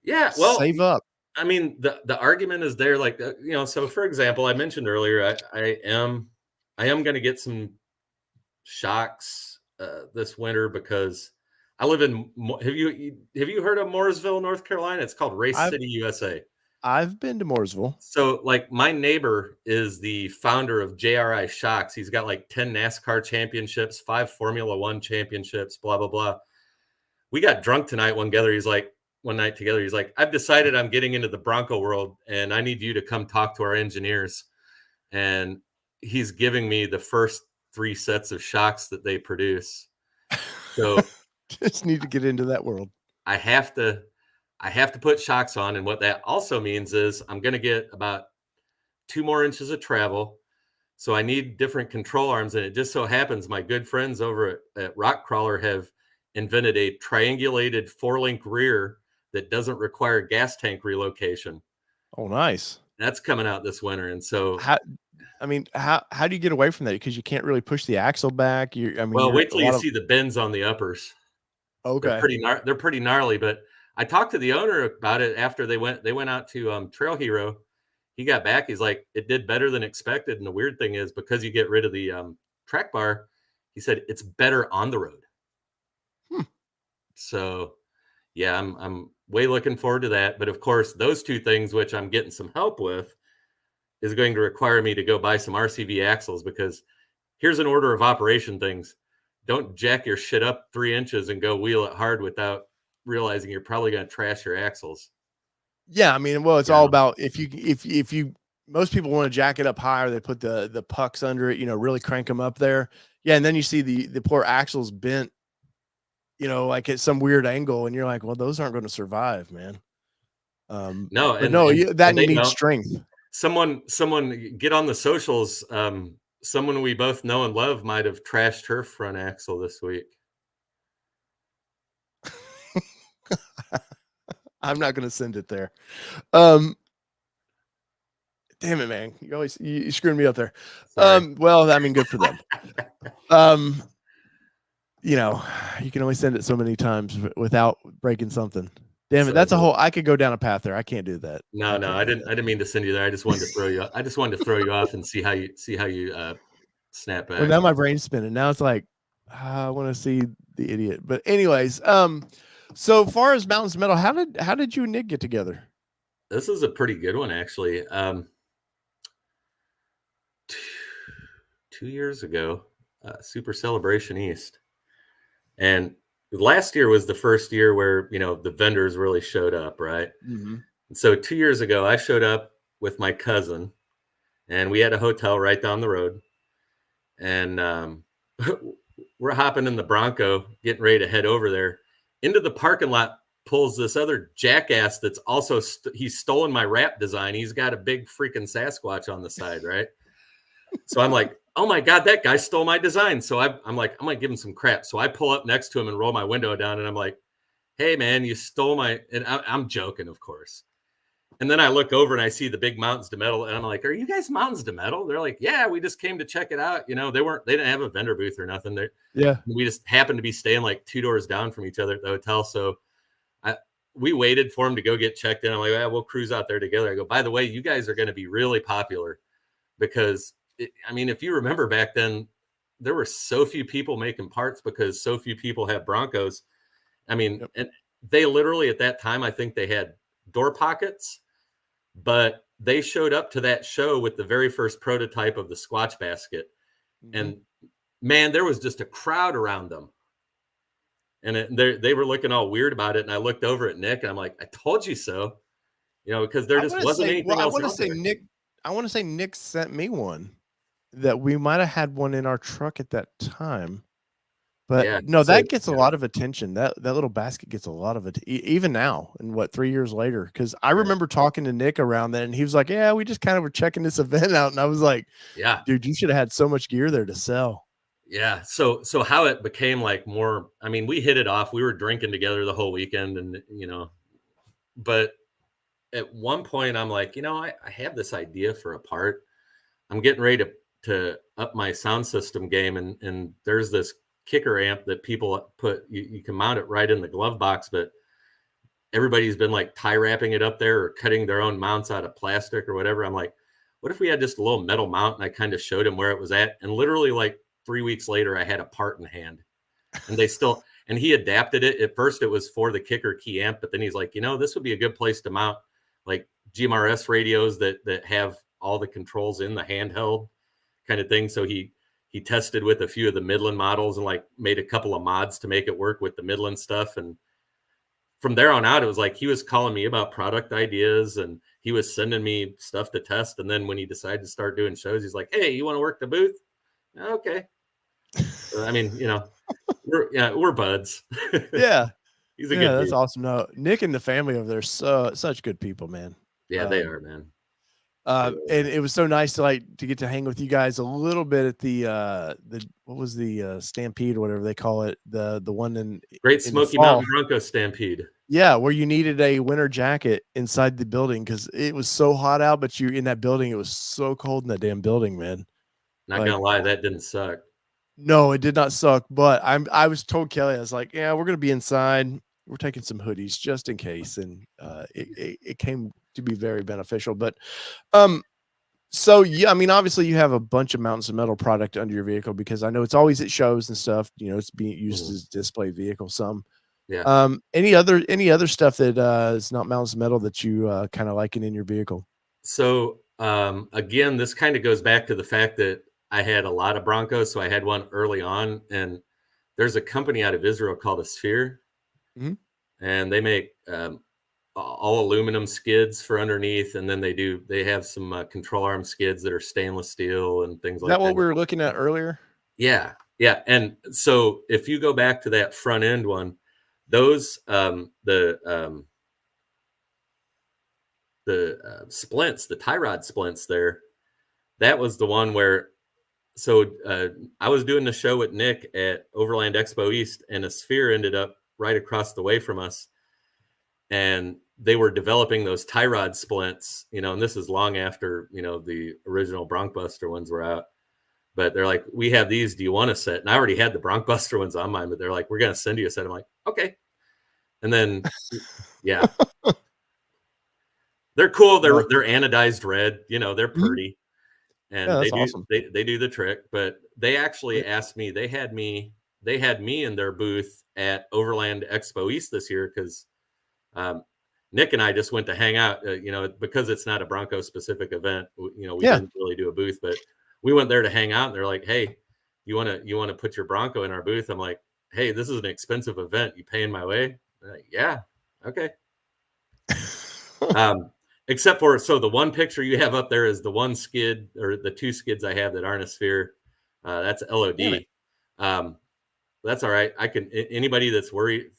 Yeah, well, Save up. I mean, the argument is there, like, so for example, I mentioned earlier, I am going to get some shocks this winter because I live in. Have you heard of Mooresville, North Carolina? It's called Race I've City, USA. I've been to Mooresville. So, like, my neighbor is the founder of JRI Shocks. He's got like 10 NASCAR championships, 5 Formula 1 championships, blah blah blah. We got drunk tonight one night together. He's like, I've decided I'm getting into the Bronco world, and I need you to come talk to our engineers. And he's giving me the first 3 sets of shocks that they produce. So Just need to get into that world. I have to put shocks on, and what that also means is I'm going to get about 2 more inches of travel. So I need different control arms, and it just so happens my good friends over at Rock Crawler have invented a triangulated 4-link rear that doesn't require gas tank relocation. Oh, nice. That's coming out this winter, and so, How how do you get away from that? Because you can't really push the axle back. well, You're wait a till you lot of see the bends on the uppers. okay. They're pretty gnarly, but I talked to the owner about it after they went out to Trail Hero. He got back. He's like, it did better than expected. And the weird thing is, because you get rid of the track bar, he said it's better on the road. Hmm. So, yeah, I'm way looking forward to that. But of course, those two things, which I'm getting some help with, is going to require me to go buy some RCV axles, because here's an order of operation things. Don't jack your shit up 3 inches and go wheel it hard without realizing you're probably going to trash your axles. Yeah, well, it's You all know? about if you most people want to jack it up higher, they put the pucks under it, really crank them up there. Yeah, and then you see the poor axles bent, like at some weird angle, and you're like, well, those aren't going to survive, man. No, But and no, and that and you they need know. strength. Someone get on the socials. Someone we both know and love might have trashed her front axle this week. I'm not going to send it there. Um, damn it, man! You screwed me up there. Sorry. Well, good for them. Um, you can only send it so many times without breaking something. Damn it, that's a So, whole. I could go down a path there. I can't do that. no, I no, can't I do didn't. that. I didn't mean to send you there. I just wanted to throw you. I just wanted to throw you off and see how you snap Well, back. now my brain's spinning. Now it's like I want to see the idiot. But anyways, so far as Mountains Metal, how did you and Nick get together? This is a pretty good one, actually. 2 years ago, Super Celebration East, and last year was the first year where the vendors really showed up, right? Mm-hmm. And so 2 years ago, I showed up with my cousin, and we had a hotel right down the road, and we're hopping in the Bronco, getting ready to head over there. Into the parking lot pulls this other jackass that's also he's stolen my wrap design. He's got a big freaking Sasquatch on the side, right? So I'm like, oh my God, that guy stole my design. So I'm like, I'm gonna give him some crap. So I pull up next to him and roll my window down, and I'm like, hey man, you stole my, and I'm joking, of course. And then I look over and I see the big Mountains to Metal, and I'm like, "Are you guys Mountains to Metal?" They're like, "Yeah, we just came to check it out." You know, they didn't have a vendor booth or nothing. Yeah. We just happened to be staying like 2 doors down from each other at the hotel. So we waited for them to go get checked in. I'm like, we'll cruise out there together. I go, by the way, you guys are going to be really popular because, if you remember back then, there were so few people making parts because so few people have Broncos. And they literally at that time, I think they had door pockets, but they showed up to that show with the very first prototype of the Squatch basket. Mm-hmm. And man, there was just a crowd around them. And they were looking all weird about it. And I looked over at Nick and I'm like, I told you so, because there just wasn't anything else. I want to say Nick sent me one that we might've had one in our truck at that time, but that gets a lot of attention. That little basket gets a lot of it even now. And 3 years later, cause I remember talking to Nick around then and he was like, yeah, we just kind of were checking this event out. And I was like, yeah, dude, you should have had so much gear there to sell. Yeah. So how it became like more, we hit it off. We were drinking together the whole weekend and, but at one point I'm like, I have this idea for a part. I'm getting ready to up my sound system game. And there's this kicker amp that people put, you can mount it right in the glove box, but everybody's been like tie wrapping it up there or cutting their own mounts out of plastic or whatever. I'm like, what if we had just a little metal mount? And I kind of showed him where it was at. And literally like 3 weeks later, I had a part in hand and he adapted it. At first it was for the kicker key amp, but then he's like, this would be a good place to mount like GMRS radios that have all the controls in the handheld kind of thing. So he tested with a few of the Midland models and like made a couple of mods to make it work with the Midland stuff. And from there on out, it was like, he was calling me about product ideas and he was sending me stuff to test. And then when he decided to start doing shows, he's like, hey, you want to work the booth? Okay. We're buds. Yeah. He's a good that's dude. awesome. No, Nick and the family over there, such good people, man. Yeah, they are, man. And it was so nice to get to hang with you guys a little bit at the what was the Stampede or whatever they call it, the one in Great Smoky Mountain Bronco Stampede. Yeah, where you needed a winter jacket inside the building because it was so hot out, but you in that building, it was so cold in that damn building, man. Not gonna lie, that didn't suck. No, it did not suck. But I was told Kelly, I was like, yeah, we're gonna be inside. We're taking some hoodies just in case, and it came to be very beneficial. But so yeah, obviously you have a bunch of Mountains of Metal product under your vehicle because I know it's always at shows and stuff. It's being used as a display vehicle. Some. Yeah. Any other stuff that is not Mountains of Metal that you kind of liking in your vehicle? So again, this kind of goes back to the fact that I had a lot of Broncos. So I had one early on, and there's a company out of Israel called a Sphere, and they make all aluminum skids for underneath, and then they have some control arm skids that are stainless steel and things like that. Is that what we were looking at earlier? Yeah. And so if you go back to that front end one, those the splints, the tie rod splints there, that was the one where I was doing the show with Nick at Overland Expo East, and a Sphere ended up right across the way from us, and they were developing those tie rod splints, and this is long after the original Bronkbuster ones were out. But they're like, we have these. Do you want a set? And I already had the Bronkbuster ones on mine, but they're like, we're going to send you a set. I'm like, okay. And then, yeah, they're cool. They're anodized red. They're pretty, and they do awesome. They do the trick. But they actually asked me. They had me in their booth at Overland Expo East this year because Nick and I just went to hang out. Because it's not a Bronco specific event. We didn't really do a booth, but we went there to hang out, and they're like, hey, you want to put your Bronco in our booth? I'm like, hey, this is an expensive event. You paying my way? Like, yeah. Okay. Except for, so the one picture you have up there is the one skid, or the two skids I have that aren't a Sphere. That's LOD. That's all right. Anybody that's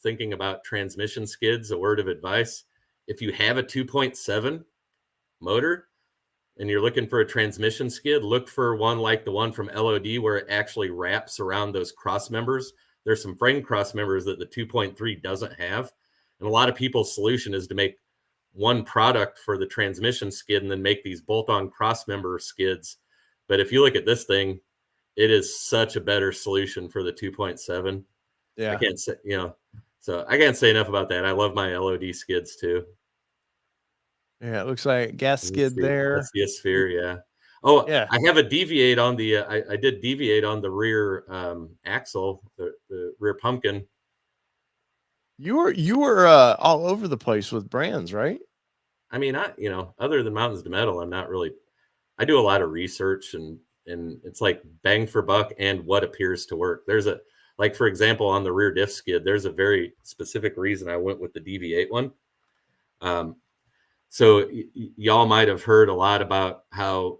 thinking about transmission skids, a word of advice: if you have a 2.7 motor and you're looking for a transmission skid, look for one like the one from LOD where it actually wraps around those cross members. There's some frame cross members that the 2.3 doesn't have. And a lot of people's solution is to make one product for the transmission skid and then make these bolt-on cross member skids. But if you look at this thing, it is such a better solution for the 2.7. Yeah. I can't say, so I can't say enough about that. I love my LOD skids too. Yeah, it looks like gas skid there. That's the sphere, yeah. Oh, yeah. I have a deviate on the. I did deviate on the rear axle, the rear pumpkin. You were all over the place with brands, right? I mean, other than Mountains to Metal, I'm not really. I do a lot of research and it's like bang for buck and what appears to work. There's like for example on the rear diff skid, there's a very specific reason I went with the deviate one. So y'all might have heard a lot about how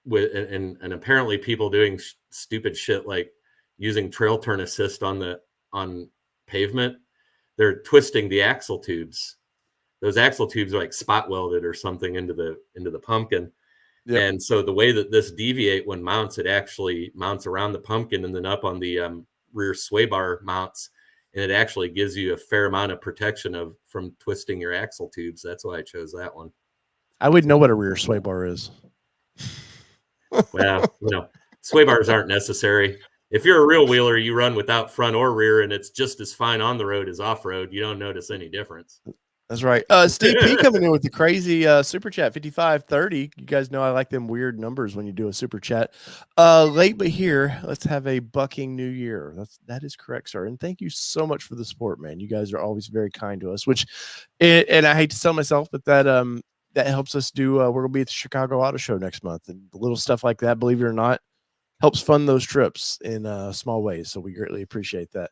and apparently people doing stupid shit like using trail turn assist on pavement. They're twisting the axle tubes. Those axle tubes are like spot welded or something into the pumpkin. Yep. And so the way that this deviate one mounts, it actually mounts around the pumpkin and then up on the rear sway bar mounts, and it actually gives you a fair amount of protection from twisting your axle tubes. That's why I chose that one. I wouldn't know what a rear sway bar is. Well, sway bars aren't necessary. If you're a real wheeler, you run without front or rear, and it's just as fine on the road as off road. You don't notice any difference. That's right. Steve P coming in with the crazy super chat 5530. You guys know I like them weird numbers when you do a super chat. Late but here, let's have a bucking new year. That is correct, sir. And thank you so much for the support, man. You guys are always very kind to us. And I hate to sell myself, but that helps us do. We're gonna be at the Chicago Auto Show next month, and the little stuff like that, believe it or not, helps fund those trips in small ways. So we greatly appreciate that.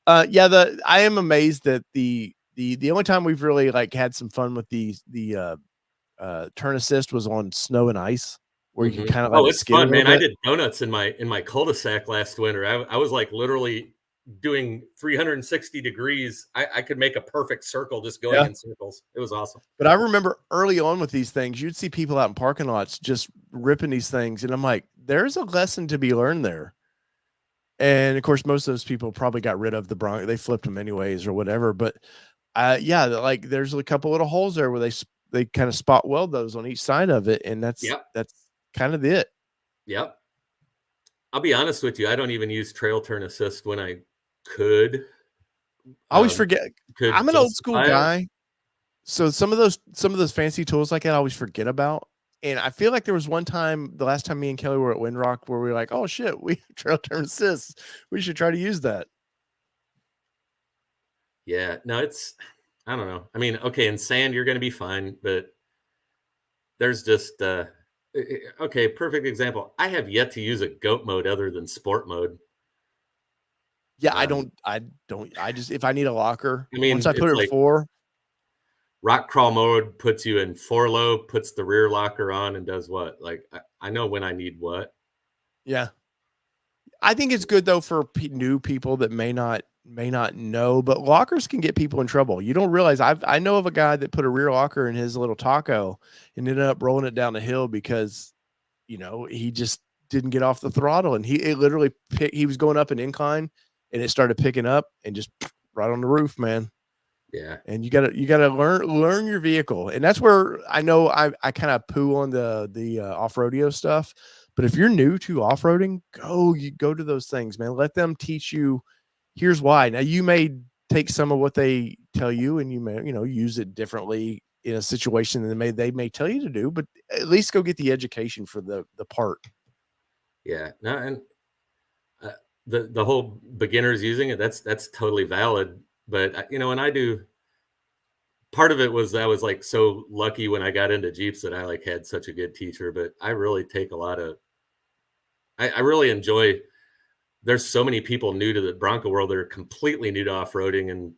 I am amazed that the only time we've really like had some fun with the turn assist was on snow and ice, where you can kind of it's fun, man. I did donuts in my cul-de-sac last winter. I was like literally doing 360 degrees. I could make a perfect circle just going in circles. It was awesome. But I remember early on with these things, you'd see people out in parking lots just ripping these things, and I'm like, there's a lesson to be learned there. And of course, most of those people probably got rid of the Bronco. They flipped them anyways or whatever. But like there's a couple little holes there where they kind of spot weld those on each side of it, and that's kind of it. Yep. I'll be honest with you, I don't even use trail turn assist when I could. I always forget. I'm an old school guy, so some of those fancy tools like that I always forget about. And I feel like there was one time, the last time me and Kelly were at Windrock, where we were like, oh shit, we trail turn assist. We should try to use that. Yeah, no, I don't know. I mean, okay, in sand, you're going to be fine, but there's just, okay, perfect example. I have yet to use a goat mode other than sport mode. Yeah, I just, if I need a locker, I mean, once I put it in 4. Rock crawl mode puts you in 4 low, puts the rear locker on and does what? Like, I know when I need what. Yeah. I think it's good though for new people that may not know, but lockers can get people in trouble. You don't realize I know of a guy that put a rear locker in his little taco and ended up rolling it down the hill because, he just didn't get off the throttle, and he was going up an incline and it started picking up and just right on the roof, man. Yeah. And you gotta learn your vehicle. And that's where I know I kind of poo on the off-roadio stuff. But if you're new to off-roading, go to those things, man. Let them teach you. Here's why. Now you may take some of what they tell you and you may, use it differently in a situation than they may tell you to do, but at least go get the education for the part. Yeah. No, and the whole beginners using it, that's totally valid. But and I do, part of it was I was like so lucky when I got into Jeeps that I like had such a good teacher, but I really take a lot of, I really enjoy, there's so many people new to the Bronco world that are completely new to off-roading, and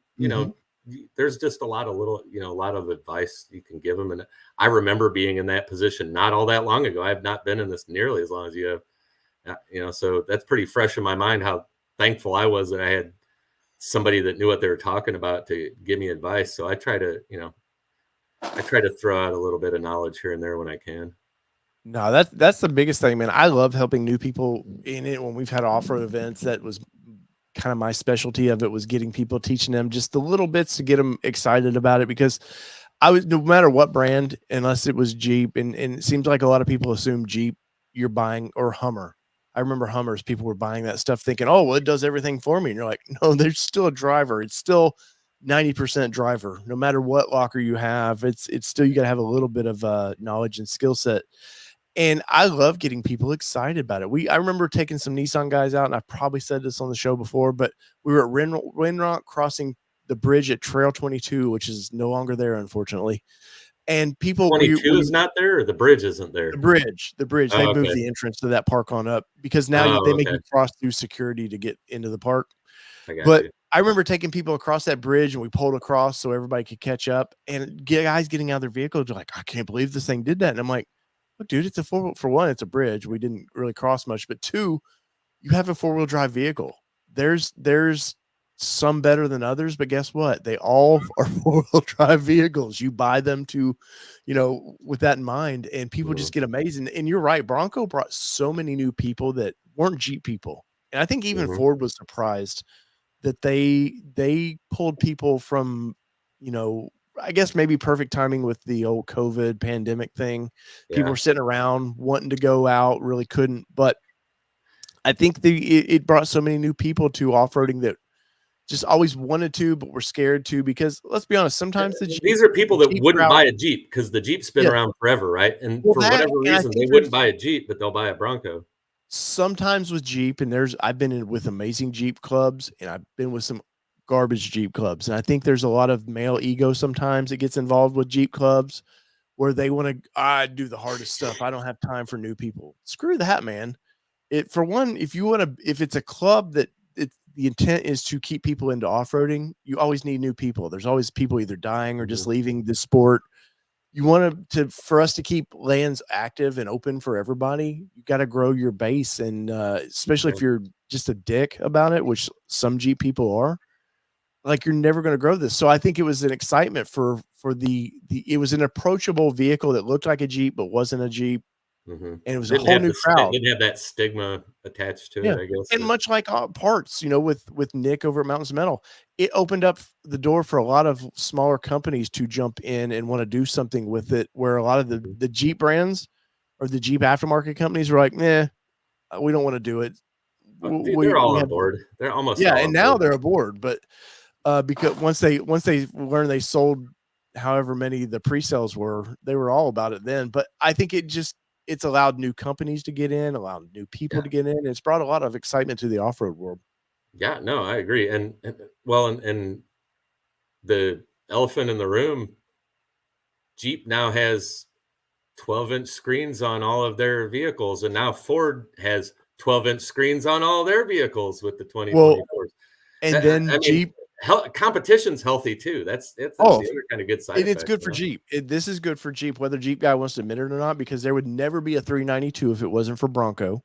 there's just a lot of advice you can give them. And I remember being in that position not all that long ago. I have not been in this nearly as long as you have, so that's pretty fresh in my mind how thankful I was that I had somebody that knew what they were talking about to give me advice. So I try to throw out a little bit of knowledge here and there when I can. No, that's the biggest thing, man. I love helping new people in it. When we've had off-road events, that was kind of my specialty of it, was getting people, teaching them just the little bits to get them excited about it. Because I was no matter what brand, unless it was Jeep, and it seems like a lot of people assume Jeep you're buying or Hummer. I remember Hummers, people were buying that stuff thinking, oh, well, it does everything for me. And you're like, no, there's still a driver. It's still 90% driver. No matter what locker you have, it's still you gotta have a little bit of knowledge and skill set. And I love getting people excited about it. I remember taking some Nissan guys out, and I probably said this on the show before, but we were at Winrock crossing the bridge at Trail 22, which is no longer there, unfortunately. And people, 22 is not there, or the bridge isn't there? the bridge, they Oh, moved okay. the entrance to that park on up because now Oh, they make okay. you cross through security to get into the park. I got But you. I remember taking people across that bridge, and we pulled across so everybody could catch up, and guys getting out of their vehicles, they're like, I can't believe this thing did that. And I'm like, look, dude, it's a for one, it's a bridge. We didn't really cross much, but two, you have a four-wheel drive vehicle. There's some better than others, but guess what? They all are four-wheel drive vehicles. You buy them to, with that in mind, and people Mhm. just get amazed. And you're right, Bronco brought so many new people that weren't Jeep people. And I think even Mhm. Ford was surprised that they pulled people from, you know, I guess maybe perfect timing with the old COVID pandemic thing. People Yeah. were sitting around wanting to go out, really couldn't. But I think it brought so many new people to off-roading that just always wanted to, but were scared to, because let's be honest, sometimes These are people the that Jeep wouldn't route, buy a Jeep because the Jeep's been yeah, around forever, right? And well, for that, whatever and I reason, think they wouldn't there's buy a Jeep, but they'll buy a Bronco. sometimes with Jeep, and I've been in with amazing Jeep clubs, and I've been with some garbage Jeep clubs, and I think there's a lot of male ego sometimes that gets involved with Jeep clubs where they want to, I do the hardest stuff. I don't have time for new people. Screw that, man. It for one, if you want to, if it's a club that the intent is to keep people into off-roading, you always need new people. There's always people either dying or just Mhm. leaving the sport. You want to for us to keep lands active and open for everybody, you got to grow your base, and especially Yeah. if you're just a dick about it, which some Jeep people are, like, you're never going to grow this. So I think it was an excitement for the it was an approachable vehicle that looked like a Jeep but wasn't a Jeep, Mhm. and it was a whole new crowd. Didn't have that stigma attached to Yeah, it, I guess. and much like, parts, with Nick over at Mountains of Metal, it opened up the door for a lot of smaller companies to jump in and wanna do something with it, where a lot of the Mhm. the Jeep brands or the Jeep aftermarket companies were like, "Nah, we don't wanna do it. Dude, We they're all we on have." board. They're almost Yeah, all and on now board. they're aboard, but, because once they learned they sold however many the pre-sales were, they were all about it then. But I think it's allowed new companies to get in, allowed new people Yeah. to get in. It's brought a lot of excitement to the off-road world. Yeah, no, I agree, well, and the elephant in the room, Jeep now has 12-inch screens on all of their vehicles, and now Ford has 12-inch screens on all their vehicles with the Well, 2024s. and I then mean, Jeep, competition's healthy too. That's oh, the other kind of good side and it's effect, good for Jeep. This is good for Jeep, whether Jeep guy wants to admit it or not, because there would never be a 392 if it wasn't for Bronco.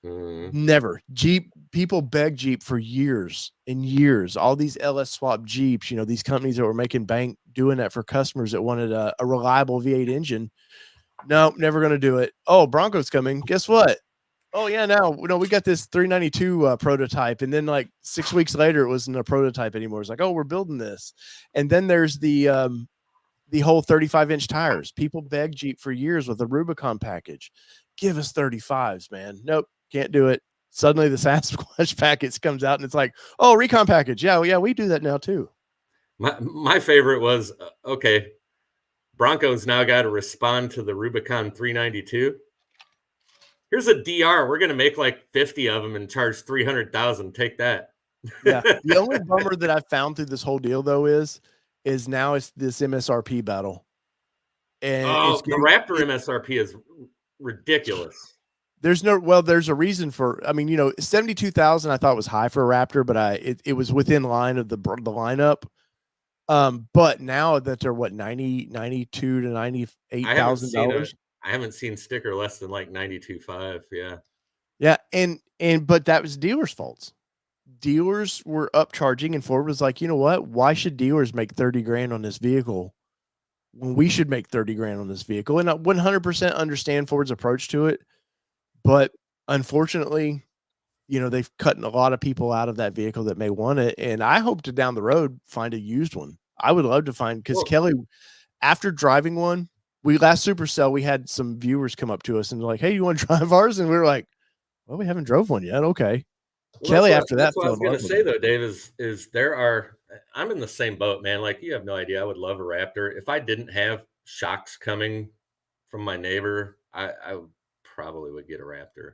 Mhm. Never. Jeep people beg Jeep for years and years. All these LS swap Jeeps, these companies that were making bank doing that for customers that wanted a reliable V8 engine. No, never going to do it. Oh, Bronco's coming. Guess what? Oh yeah, now we got this 392 prototype, and then like 6 weeks later, it wasn't a prototype anymore. It's like, oh, we're building this, and then there's the whole 35-inch tires. People beg Jeep for years with the Rubicon package. Give us 35s, man. Nope, can't do it. Suddenly the Sasquatch package comes out and it's like, oh, Recon package. Yeah, yeah, we do that now too. My favorite was, okay, Broncos now gotta respond to the Rubicon 392. Here's a DR. We're gonna make like 50 of them and charge 300,000. Take that. Yeah. The only bummer that I've found through this whole deal though is now it's this MSRP battle. And it's Oh, the getting Raptor it MSRP is ridiculous. there's a reason for, I mean, 72,000 I thought was high for a Raptor, but it was within line of the lineup. But now that they're what, 92 to I haven't seen a $98,000. I haven't seen sticker less than like 92.5. Yeah. Yeah, and but that was dealers' faults. Dealers were upcharging, and Ford was like, you know what? Why should dealers make 30 grand on this vehicle when we should make 30 grand on this vehicle? And I 100% understand Ford's approach to it, but unfortunately, they've cut a lot of people out of that vehicle that may want it. And I hope to down the road find a used one. I would love to find, because Well, Kelly after driving one, last Supercell, we had some viewers come up to us and they're like, "Hey, you want to drive ours?" And we were like, "Well, we haven't drove one yet." Okay. Well, Kelly, after that's that, what I fell was in gonna love with say them. though, Dave, is there are I'm in the same boat, man. Like you have no idea. I would love a Raptor. If I didn't have shocks coming from my neighbor, I probably would get a Raptor.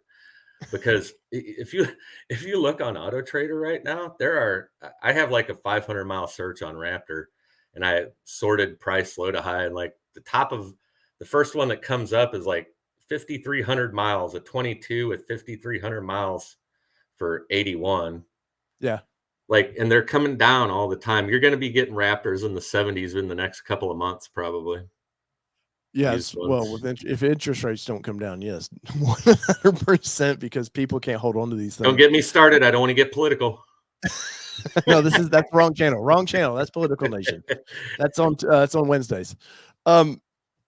Because if you look on Auto Trader right now, there are I have like a 500-mile search on Raptor, and I sorted price low to high, and like the top of the first one that comes up is like 5,300 miles, a 22 with 5,300 miles for 81. Yeah. Like, and they're coming down all the time. You're going to be getting Raptors in the 70s in the next couple of months, probably. Used Yes. Well, ones. if interest rates don't come down, yes, 100%, because people can't hold on to these Don't things. get me started. I don't want to get political. No, that's wrong channel. Wrong channel. That's Political Nation. That's on Wednesdays. Um,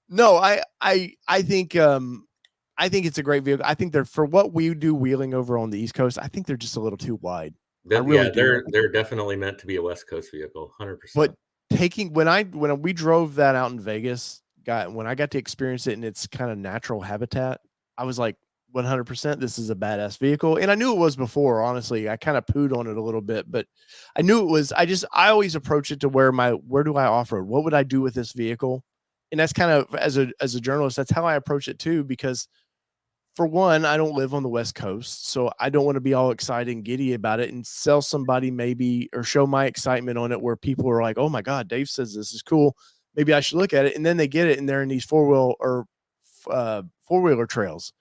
no, I think it's a great vehicle. I think they're for what we do wheeling over on the East Coast. I think they're just a little too wide. I really Yeah, do. they're definitely meant to be a West Coast vehicle, But 100%. taking when we drove that out in Vegas, when I got to experience it in its kind of natural habitat, I was like 100% this is a badass vehicle. And I knew it was before, honestly. I kind of pooed on it a little bit, but I knew it was. I always approach it to where do I off road? What would I do with this vehicle? And that's kind of as a journalist, that's how I approach it too, because for one, I don't live on the West Coast, so I don't want to be all excited and giddy about it and sell somebody maybe or show my excitement on it where people are like, "Oh my God, Dave says this is cool. Maybe I should look at it." And then they get it and they're in these four wheeler trails,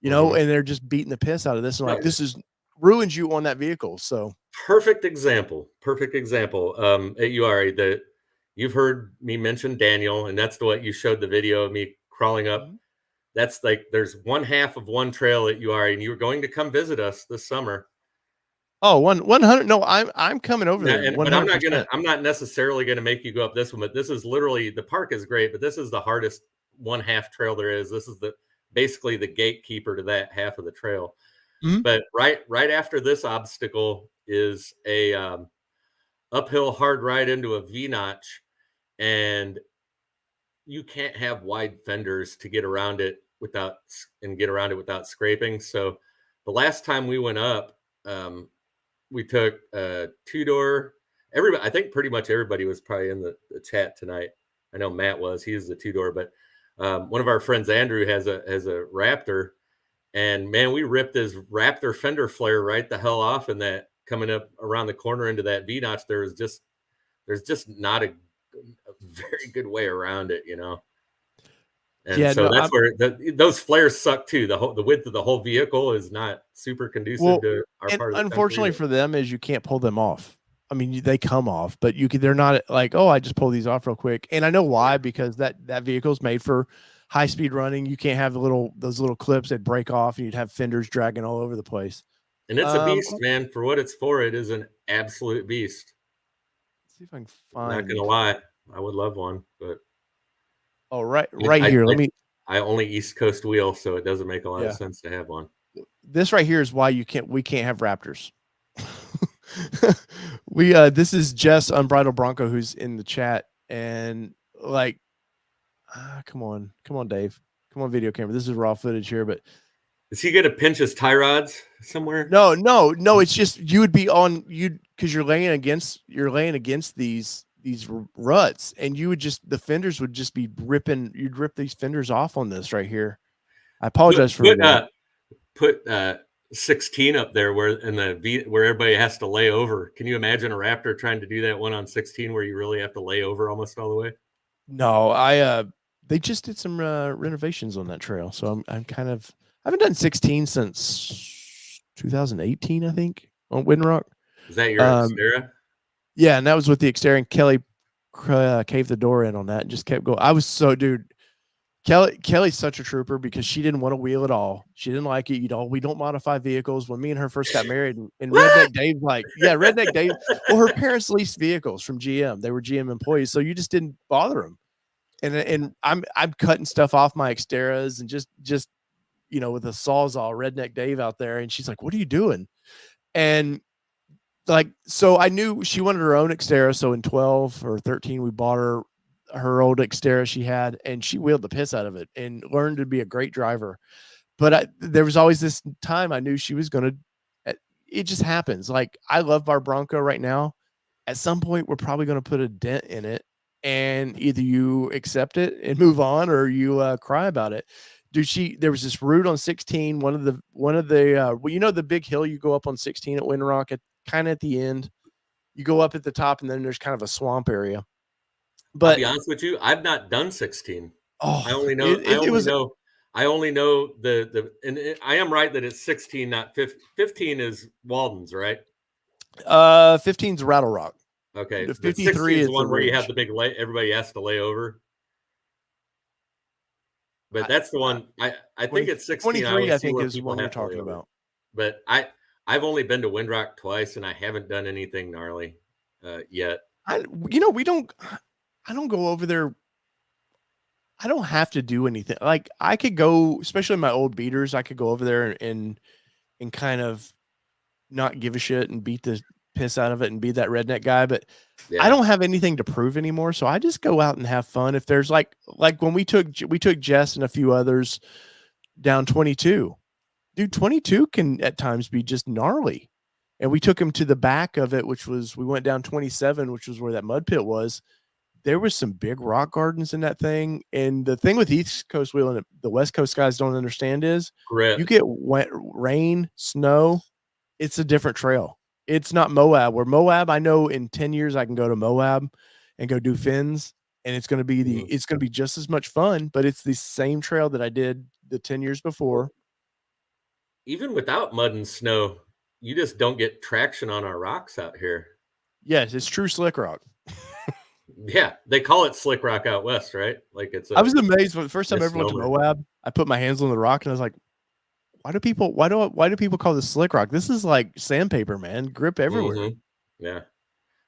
Mhm. and they're just beating the piss out of this and like, Right. this is ruins you on that vehicle. So, Perfect example. Perfect example. At URA that you've heard me mention Daniel, and that's what you showed the video of me crawling up. mhm. That's like there's one half of one trail at URA, and you were going to come visit us this summer. Oh, 100. No, I'm coming over Yeah, there but $100. I'm not necessarily gonna make you go up this one, but this is literally the park is great, but this is the hardest one half trail there is. This is the basically the gatekeeper to that half of the trail. Mhm. But right after this obstacle is a uphill hard ride into a V notch, and you can't have wide fenders to get around it without scraping. So the last time we went up, we took a two door. Everybody, I think pretty much everybody was probably in the chat tonight. I know Matt was. He's the two door, but one of our friends, Andrew, has a Raptor, and man, we ripped his Raptor fender flare right the hell off in that coming up around the corner into that V notch. There's just not a very good way around it, you know. And Yeah, so no, that's where those flares suck too. The width of the whole vehicle is not super conducive well, to our and part of the country. unfortunately for them is you can't pull them off. I mean, they come off, but they're not like, "Oh, I just pull these off real quick." And I know why, because that vehicle is made for high speed running. You can't have those little clips that break off and you'd have fenders dragging all over the place. And it's a Um, beast, man. For what it's for, it is an absolute beast. let's see if I can Not gonna find. lie, I would love one, but Oh, right, I right I here. Let I, me. I only East Coast wheel, so it doesn't make a lot of Yeah, sense to have one. this right here is why we can't have Raptors. This is Jess Unbridled Bronco who's in the chat, and like, come on, Dave, come on, video camera. This is raw footage here, but Is he gonna pinch his tie rods somewhere? no. It's just you would be on you because you're laying against these ruts, and you would just the fenders would just be ripping. You'd rip these fenders off on this right here. I apologize Put for put the. uh, put 16 up there where in the where everybody has to lay over. Can you imagine a Raptor trying to do that one on 16 where you really have to lay over almost all the way? No, they just did some renovations on that trail, so I'm kind of I haven't done 16 since 2018, I think, on Windrock. Is that your Um, Xterra? yeah, and that was with the Xterra. And Kelly caved the door in on that and just kept going. I was so dude. Kelly's such a trooper because she didn't want to wheel at all. She didn't like it. We don't modify vehicles. When me and her first got married, and What? Redneck Dave, like, yeah, Redneck Dave. Well, her parents leased vehicles from GM. They were GM employees, so you just didn't bother them. And I'm cutting stuff off my Xteras and just with a sawzall, Redneck Dave out there, and she's like, "What are you doing?" And like, so I knew she wanted her own Xterra. So in 12 or 13, we bought her her old Xterra she had, and she wheeled the piss out of it and learned to be a great driver. But there was always this time I knew she was going to, it just happens. Like, I love our Bronco right now. At some point, we're probably going to put a dent in it, and either you accept it and move on, or you cry about it. Dude, there was this route on 16, one of the, well, you know, the big hill you go up on 16 at Windrock, kind of at the end, you go up at the top, and then there's kind of a swamp area. I'll But be honest with you, I've not done 16. I oh, only know I it, it only was know I only know I am right that it's 16, not 15. 15 is Walden's, right? 15's Rattle Rock. Okay, The but 16 53 is the is the one where you have range. the big everybody has to lay over. But that's the one I think 20, it's 16. I 23, always I see think, where is the people one you're have to lay talking over. about. But I've only been to Windrock twice, and I haven't done anything gnarly yet. I don't go over there. I don't have to do anything. Like, I could go, especially my old beaters, I could go over there and kind of not give a shit and beat the piss out of it and be that redneck guy. But I Yeah, don't have anything to prove anymore. So I just go out and have fun. If there's like when we took Jess and a few others down 22. Dude, 22 can at times be just gnarly. And we took him to the back of it, which was, we went down 27, which was where that mud pit was. There was some big rock gardens in that thing. And the thing with East Coast wheeling, the West Coast guys don't understand, is grit. you get wet, rain, snow, it's a different trail. It's not Moab. Where Moab, I know in 10 years I can go to Moab and go do fins, and it's going to be just as much fun, but it's the same trail that I did the 10 years before. Even without mud and snow, you just don't get traction on our rocks out here. Yes, it's true slick rock. Yeah, they call it slick rock out west, right? Like it's I was amazed when the first time I ever went to misnomer. Moab. I put my hands on the rock and I was like, why do people call this slick rock? This is like sandpaper, man. Grip everywhere. Yeah,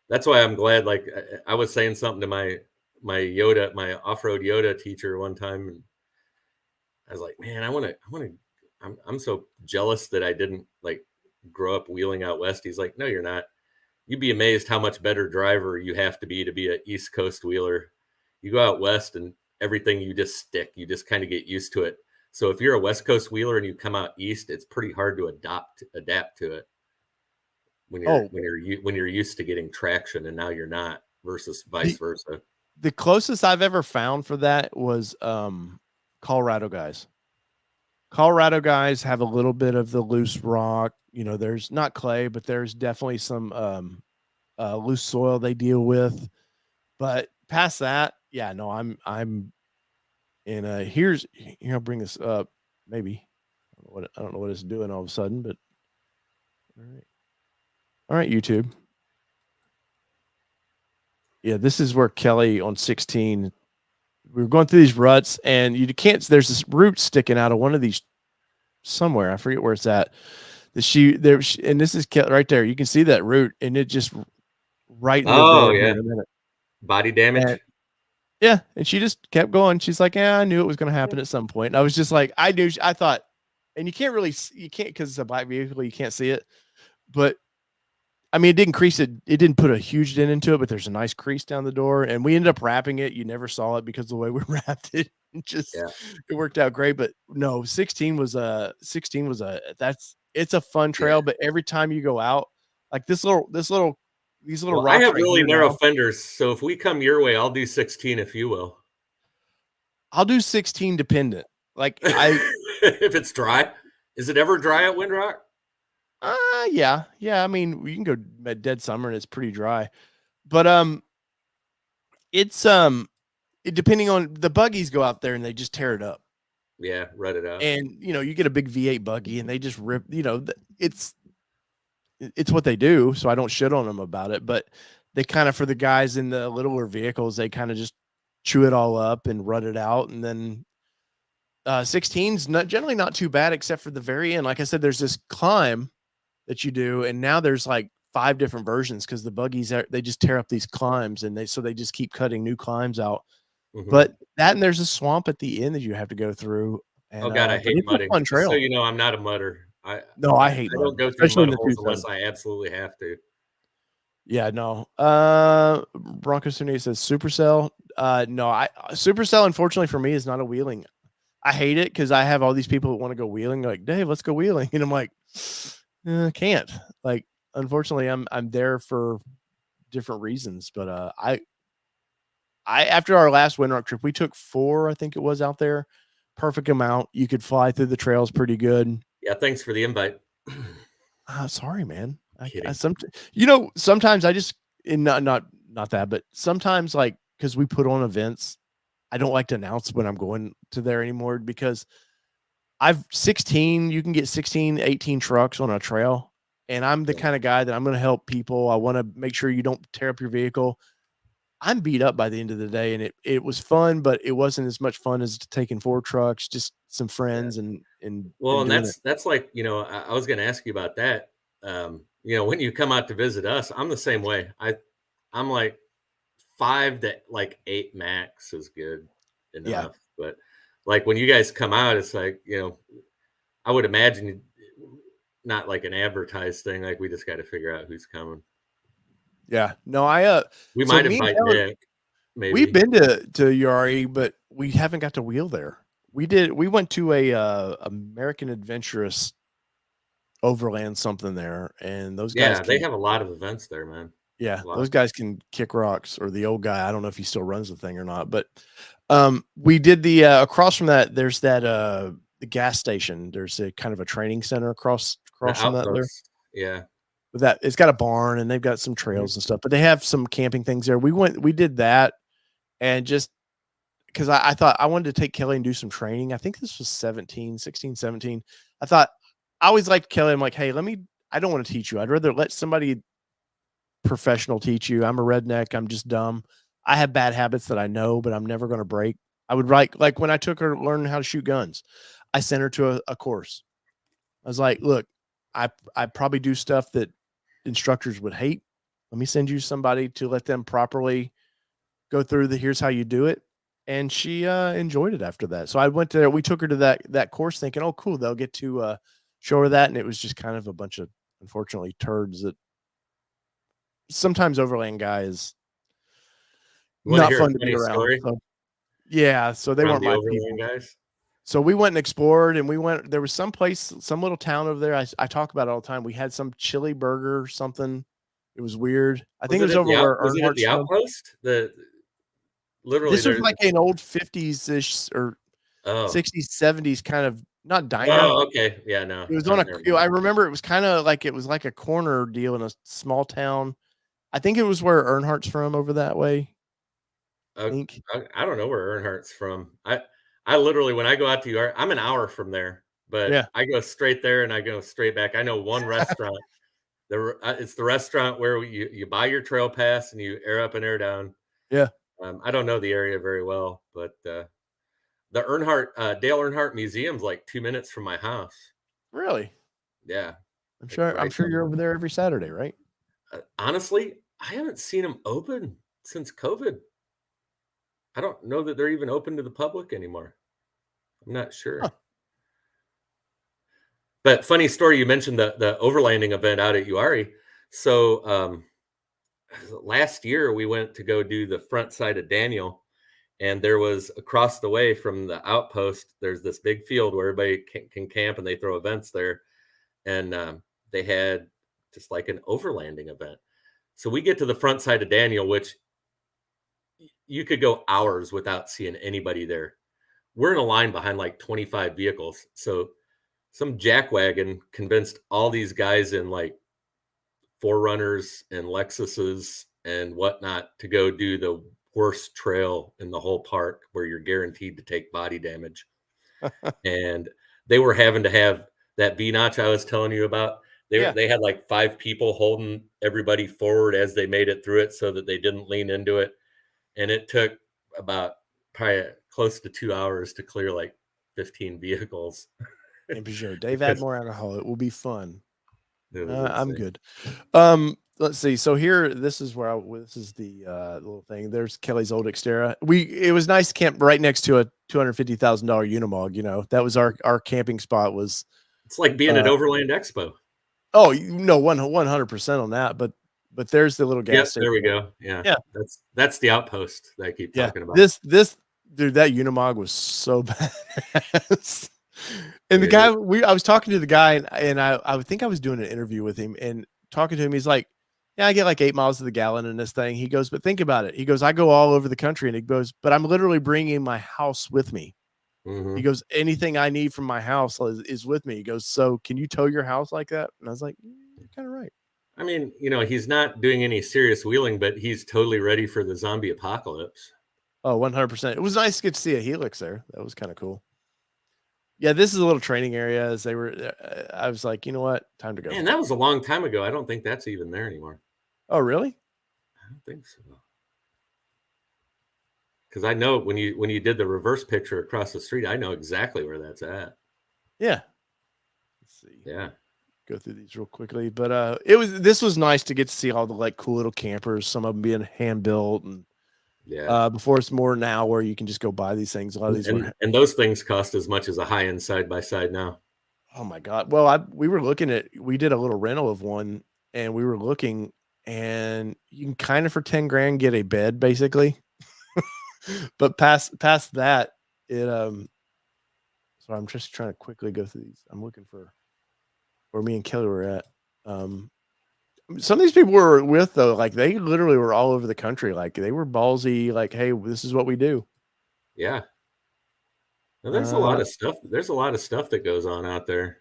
that's why I'm glad. Like I was saying something to my Yoda, my off-road Yoda teacher one time, and I was like, man, I'm so jealous that I didn't like grow up wheeling out west. He's like, no, you're not. You'd be amazed how much better driver you have to be an East Coast wheeler. You go out west and everything you just stick. You just kind of get used to it. So if you're a West Coast wheeler and you come out east, it's pretty hard to adapt to it when you're used to getting traction and now you're not, versus vice versa. The closest I've ever found for that was Colorado guys. Colorado guys have a little bit of the loose rock. You know, there's not clay, but there's definitely some loose soil they deal with. But past that, yeah, no, I'm in here, I'll bring this up. Maybe I don't know what it's doing all of a sudden, but all right, YouTube. Yeah, this is where Kelly on 16. We were going through these ruts, and you can't. There's this root sticking out of one of these somewhere. I forget where it's at. And this is right there. You can see that root, and it just right in the bed here in a minute. Body damage. And, yeah, and she just kept going. She's like, "Yeah, I knew it was going to happen at some point." And I was just like, I thought, and you can't because it's a black vehicle, you can't see it, but I mean, it didn't crease it. It didn't put a huge dent into it, but there's a nice crease down the door. And we ended up wrapping it. You never saw it because of the way we wrapped it. It worked out great. But no, 16 was it's a fun trail. Yeah. But every time you go out, like these little Well, rocks. I have right really narrow now, fenders. So if we come your way, I'll do 16 if you will. I'll do 16 dependent. Like if it's dry. Is it ever dry at Windrock? Yeah. I mean, you can go at dead summer and it's pretty dry, but it's depending on the buggies go out there and they just tear it up. Yeah, rut it out. And you get a big V8 buggy and they just rip. It's what they do. So I don't shit on them about it, but they kind of, for the guys in the littler vehicles, they kind of just chew it all up and rut it out, and then 16's generally not too bad, except for the very end. Like I said, there's this climb that you do, and now there's like 5 different versions because the buggies they just tear up these climbs, and they just keep cutting new climbs out. But that, and there's a swamp at the end that you have to go through. And, oh God, I hate mudding. Fun trail. Just so you know, I'm not a mudder. I hate. I don't go through mud holes unless I absolutely have to. Yeah, no. Bronco Sunni says Supercell. No, Supercell, unfortunately for me, is not a wheeling. I hate it because I have all these people that want to go wheeling, like, Dave, let's go wheeling. And I'm like, can't. Like, unfortunately, I'm there for different reasons. But I after our last Windrock trip, we took 4, I think it was, out there. Perfect amount. You could fly through the trails pretty good. Yeah, thanks for the invite. Sorry, man. Kidding. Sometimes I just not that, but sometimes, like, because we put on events, I don't like to announce when I'm going to there anymore because you can get 16, 18 trucks on a trail. And I'm the kind of guy that I'm going to help people. I want to make sure you don't tear up your vehicle. I'm beat up by the end of the day, and it was fun, but it wasn't as much fun as taking 4 trucks, just some friends and Well, and doing it. that's like, I was going to ask you about that. When you come out to visit us, I'm the same way. I'm like 5 to like 8 max is good Yeah. enough. But like when you guys come out, it's like, I would imagine not like an advertised thing. Like we just got to figure out who's coming. Yeah. No, We so might me and invite Taylor, Nick. Maybe. we've been to Yari, but we haven't got to wheel there. We went to a American Adventurous Overland something there, and those guys They can, have a lot of events there, man. yeah, A lot. those guys can kick rocks. Or the old guy, I don't know if he still runs the thing or not, but we did the across from that, there's that the gas station. There's a kind of a training center across The from that there. outpost. Yeah. With that, it's got a barn and they've got some trails and stuff, but they have some camping things there. We did that, and just because I thought I wanted to take Kelly and do some training. I think this was 16, 17. I thought, I always liked Kelly. I'm like, hey, I don't want to teach you. I'd rather let somebody professional teach you. I'm a redneck. I'm just dumb. I have bad habits that I know, but I'm never going to break. I would like when I took her learning how to shoot guns, I sent her to a course. I was like, look, I probably do stuff that instructors would hate. Let me send you somebody to let them properly go through here's how you do it. And she enjoyed it after that. So I went there. We took her to that course thinking, oh, cool, they'll get to show her that. And it was just kind of a bunch of, unfortunately, turds that sometimes Overland guy is not fun to be around. Story So, yeah. So they weren't the my Overland people. guys. So we went and explored, and there was some place, some little town over there. I talk about it all the time. We had some chili burger or something. It was weird. I think it was over where Was it at the outpost? Literally, this was like an old 50s ish or 60s, 70s kind of, not diner. Oh, okay. Yeah, no. It was I remember it was kind of like, it was like a corner deal in a small town. I think it was where Earnhardt's from, over that way. I think. I don't know where Earnhardt's from. I literally, when I go out to Yard, I'm an hour from there, but Yeah. I go straight there and I go straight back. I know one restaurant. It's the restaurant where you buy your trail pass and you air up and air down. Yeah. I don't know the area very well, but the Dale Earnhardt Museum's like 2 minutes from my house. Really? Yeah. I'm sure you're over there every Saturday, right? Honestly, I haven't seen them open since COVID. I don't know that they're even open to the public anymore. I'm not sure. Huh. But funny story, you mentioned the overlanding event out at Uari. So last year we went to go do the front side of Daniel, and there was across the way from the outpost, there's this big field where everybody can camp and they throw events there. And they had just like an overlanding event. So we get to the front side of Daniel, which you could go hours without seeing anybody there. We're in a line behind like 25 vehicles. So some jackwagon convinced all these guys in like Forerunners and Lexuses and whatnot to go do the worst trail in the whole park where you're guaranteed to take body damage. And they were having to have that V-notch I was telling you about. They had like 5 people holding everybody forward as they made it through it so that they didn't lean into it. And it took about probably close to 2 hours to clear like 15 vehicles. And for sure, Dave Admore alcohol. It will be fun. I'm good. Let's see. So here, this is the little thing. There's Kelly's old Xterra. It was nice to camp right next to a $250,000 Unimog. You know, that was our camping spot. It's like being at Overland Expo. Oh, no, 100% on that. But but there's the little gas Yep, station. there we go. Yeah, Yeah, that's the outpost that I keep yeah. talking about. This dude, that Unimog was so badass. And the It guy is. I was talking to the guy, and I would think I was doing an interview with him, and talking to him, he's like, "Yeah, I get like 8 miles to the gallon in this thing." He goes, "But think about it." He goes, "I go all over the country," and he goes, "But I'm literally bringing my house with me." He Mhm. goes, "Anything I need from my house is with me." He goes, "So can you tow your house like that?" And I was like, "You're kind of right." I mean, he's not doing any serious wheeling, but he's totally ready for the zombie apocalypse. Oh, 100%. It was nice to get to see a Helix there. That was kind of cool. Yeah, this is a little training area. As they were, I was like, you know what, time to go. Man, that was a long time ago. I don't think that's even there anymore. Oh, really? I don't think so. Because I know when you did the reverse picture across the street, I know exactly where that's at. Yeah. Let's see. Yeah. Go through these real quickly, but this was nice to get to see all the like cool little campers. Some of them being hand built, and Yeah. before it's more now where you can just go buy these things. A lot of And, these and were, and those things cost as much as a high end side by side now. oh my god. Well, we were looking at, we did a little rental of one, and we were looking, and you can kind of for 10 grand get a bed basically. But past that, it so I'm just trying to quickly go through these. I'm looking for where me and Kelly were at. Um some of these people were with though, like they literally were all over the country. Like they were ballsy, like, hey, this is what we do. Yeah. Now, there's a Uh lot of stuff. There's a lot of stuff that goes on out there.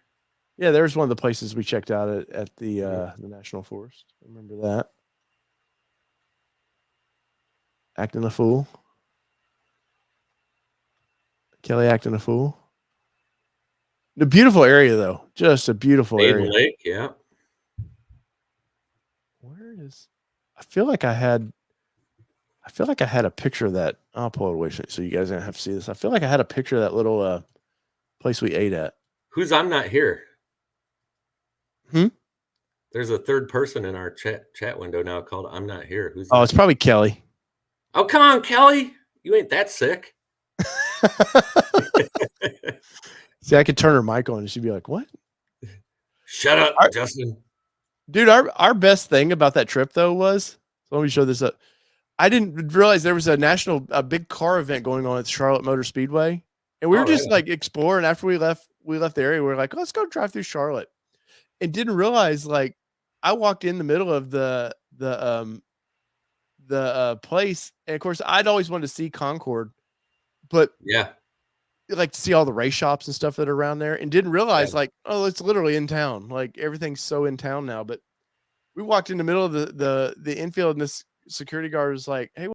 yeah, there's one of the places we checked out at Mhm. the National Forest. I remember that. Acting a fool. Kelly acting a fool. The beautiful area though. Just a beautiful Maiden area. Lake, yeah. Where is I feel like I had a picture of that. I'll pull it away so you guys don't have to see this. I feel like I had a picture of that little place we ate at. Who's I'm not here? Hmm? There's a third person in our chat window now called I'm not here. Who's Oh, it's that? probably Kelly. Oh, come on, Kelly. You ain't that sick. See, I could turn her mic on and she'd be like, "What?" Shut up, Our, Justin. dude, our best thing about that trip though was, so let me show this up. I didn't realize there was a big car event going on at the Charlotte Motor Speedway, and we were All right. just like exploring. After we left the area. We were like, let's go drive through Charlotte, and didn't realize like I walked in the middle of the place, and of course I'd always wanted to see Concord, but Yeah. like to see all the race shops and stuff that are around there, and didn't Yeah. realize like, oh, it's literally in town. Like everything's so in town now. But we walked in the middle of the infield, and this security guard was like, "Hey,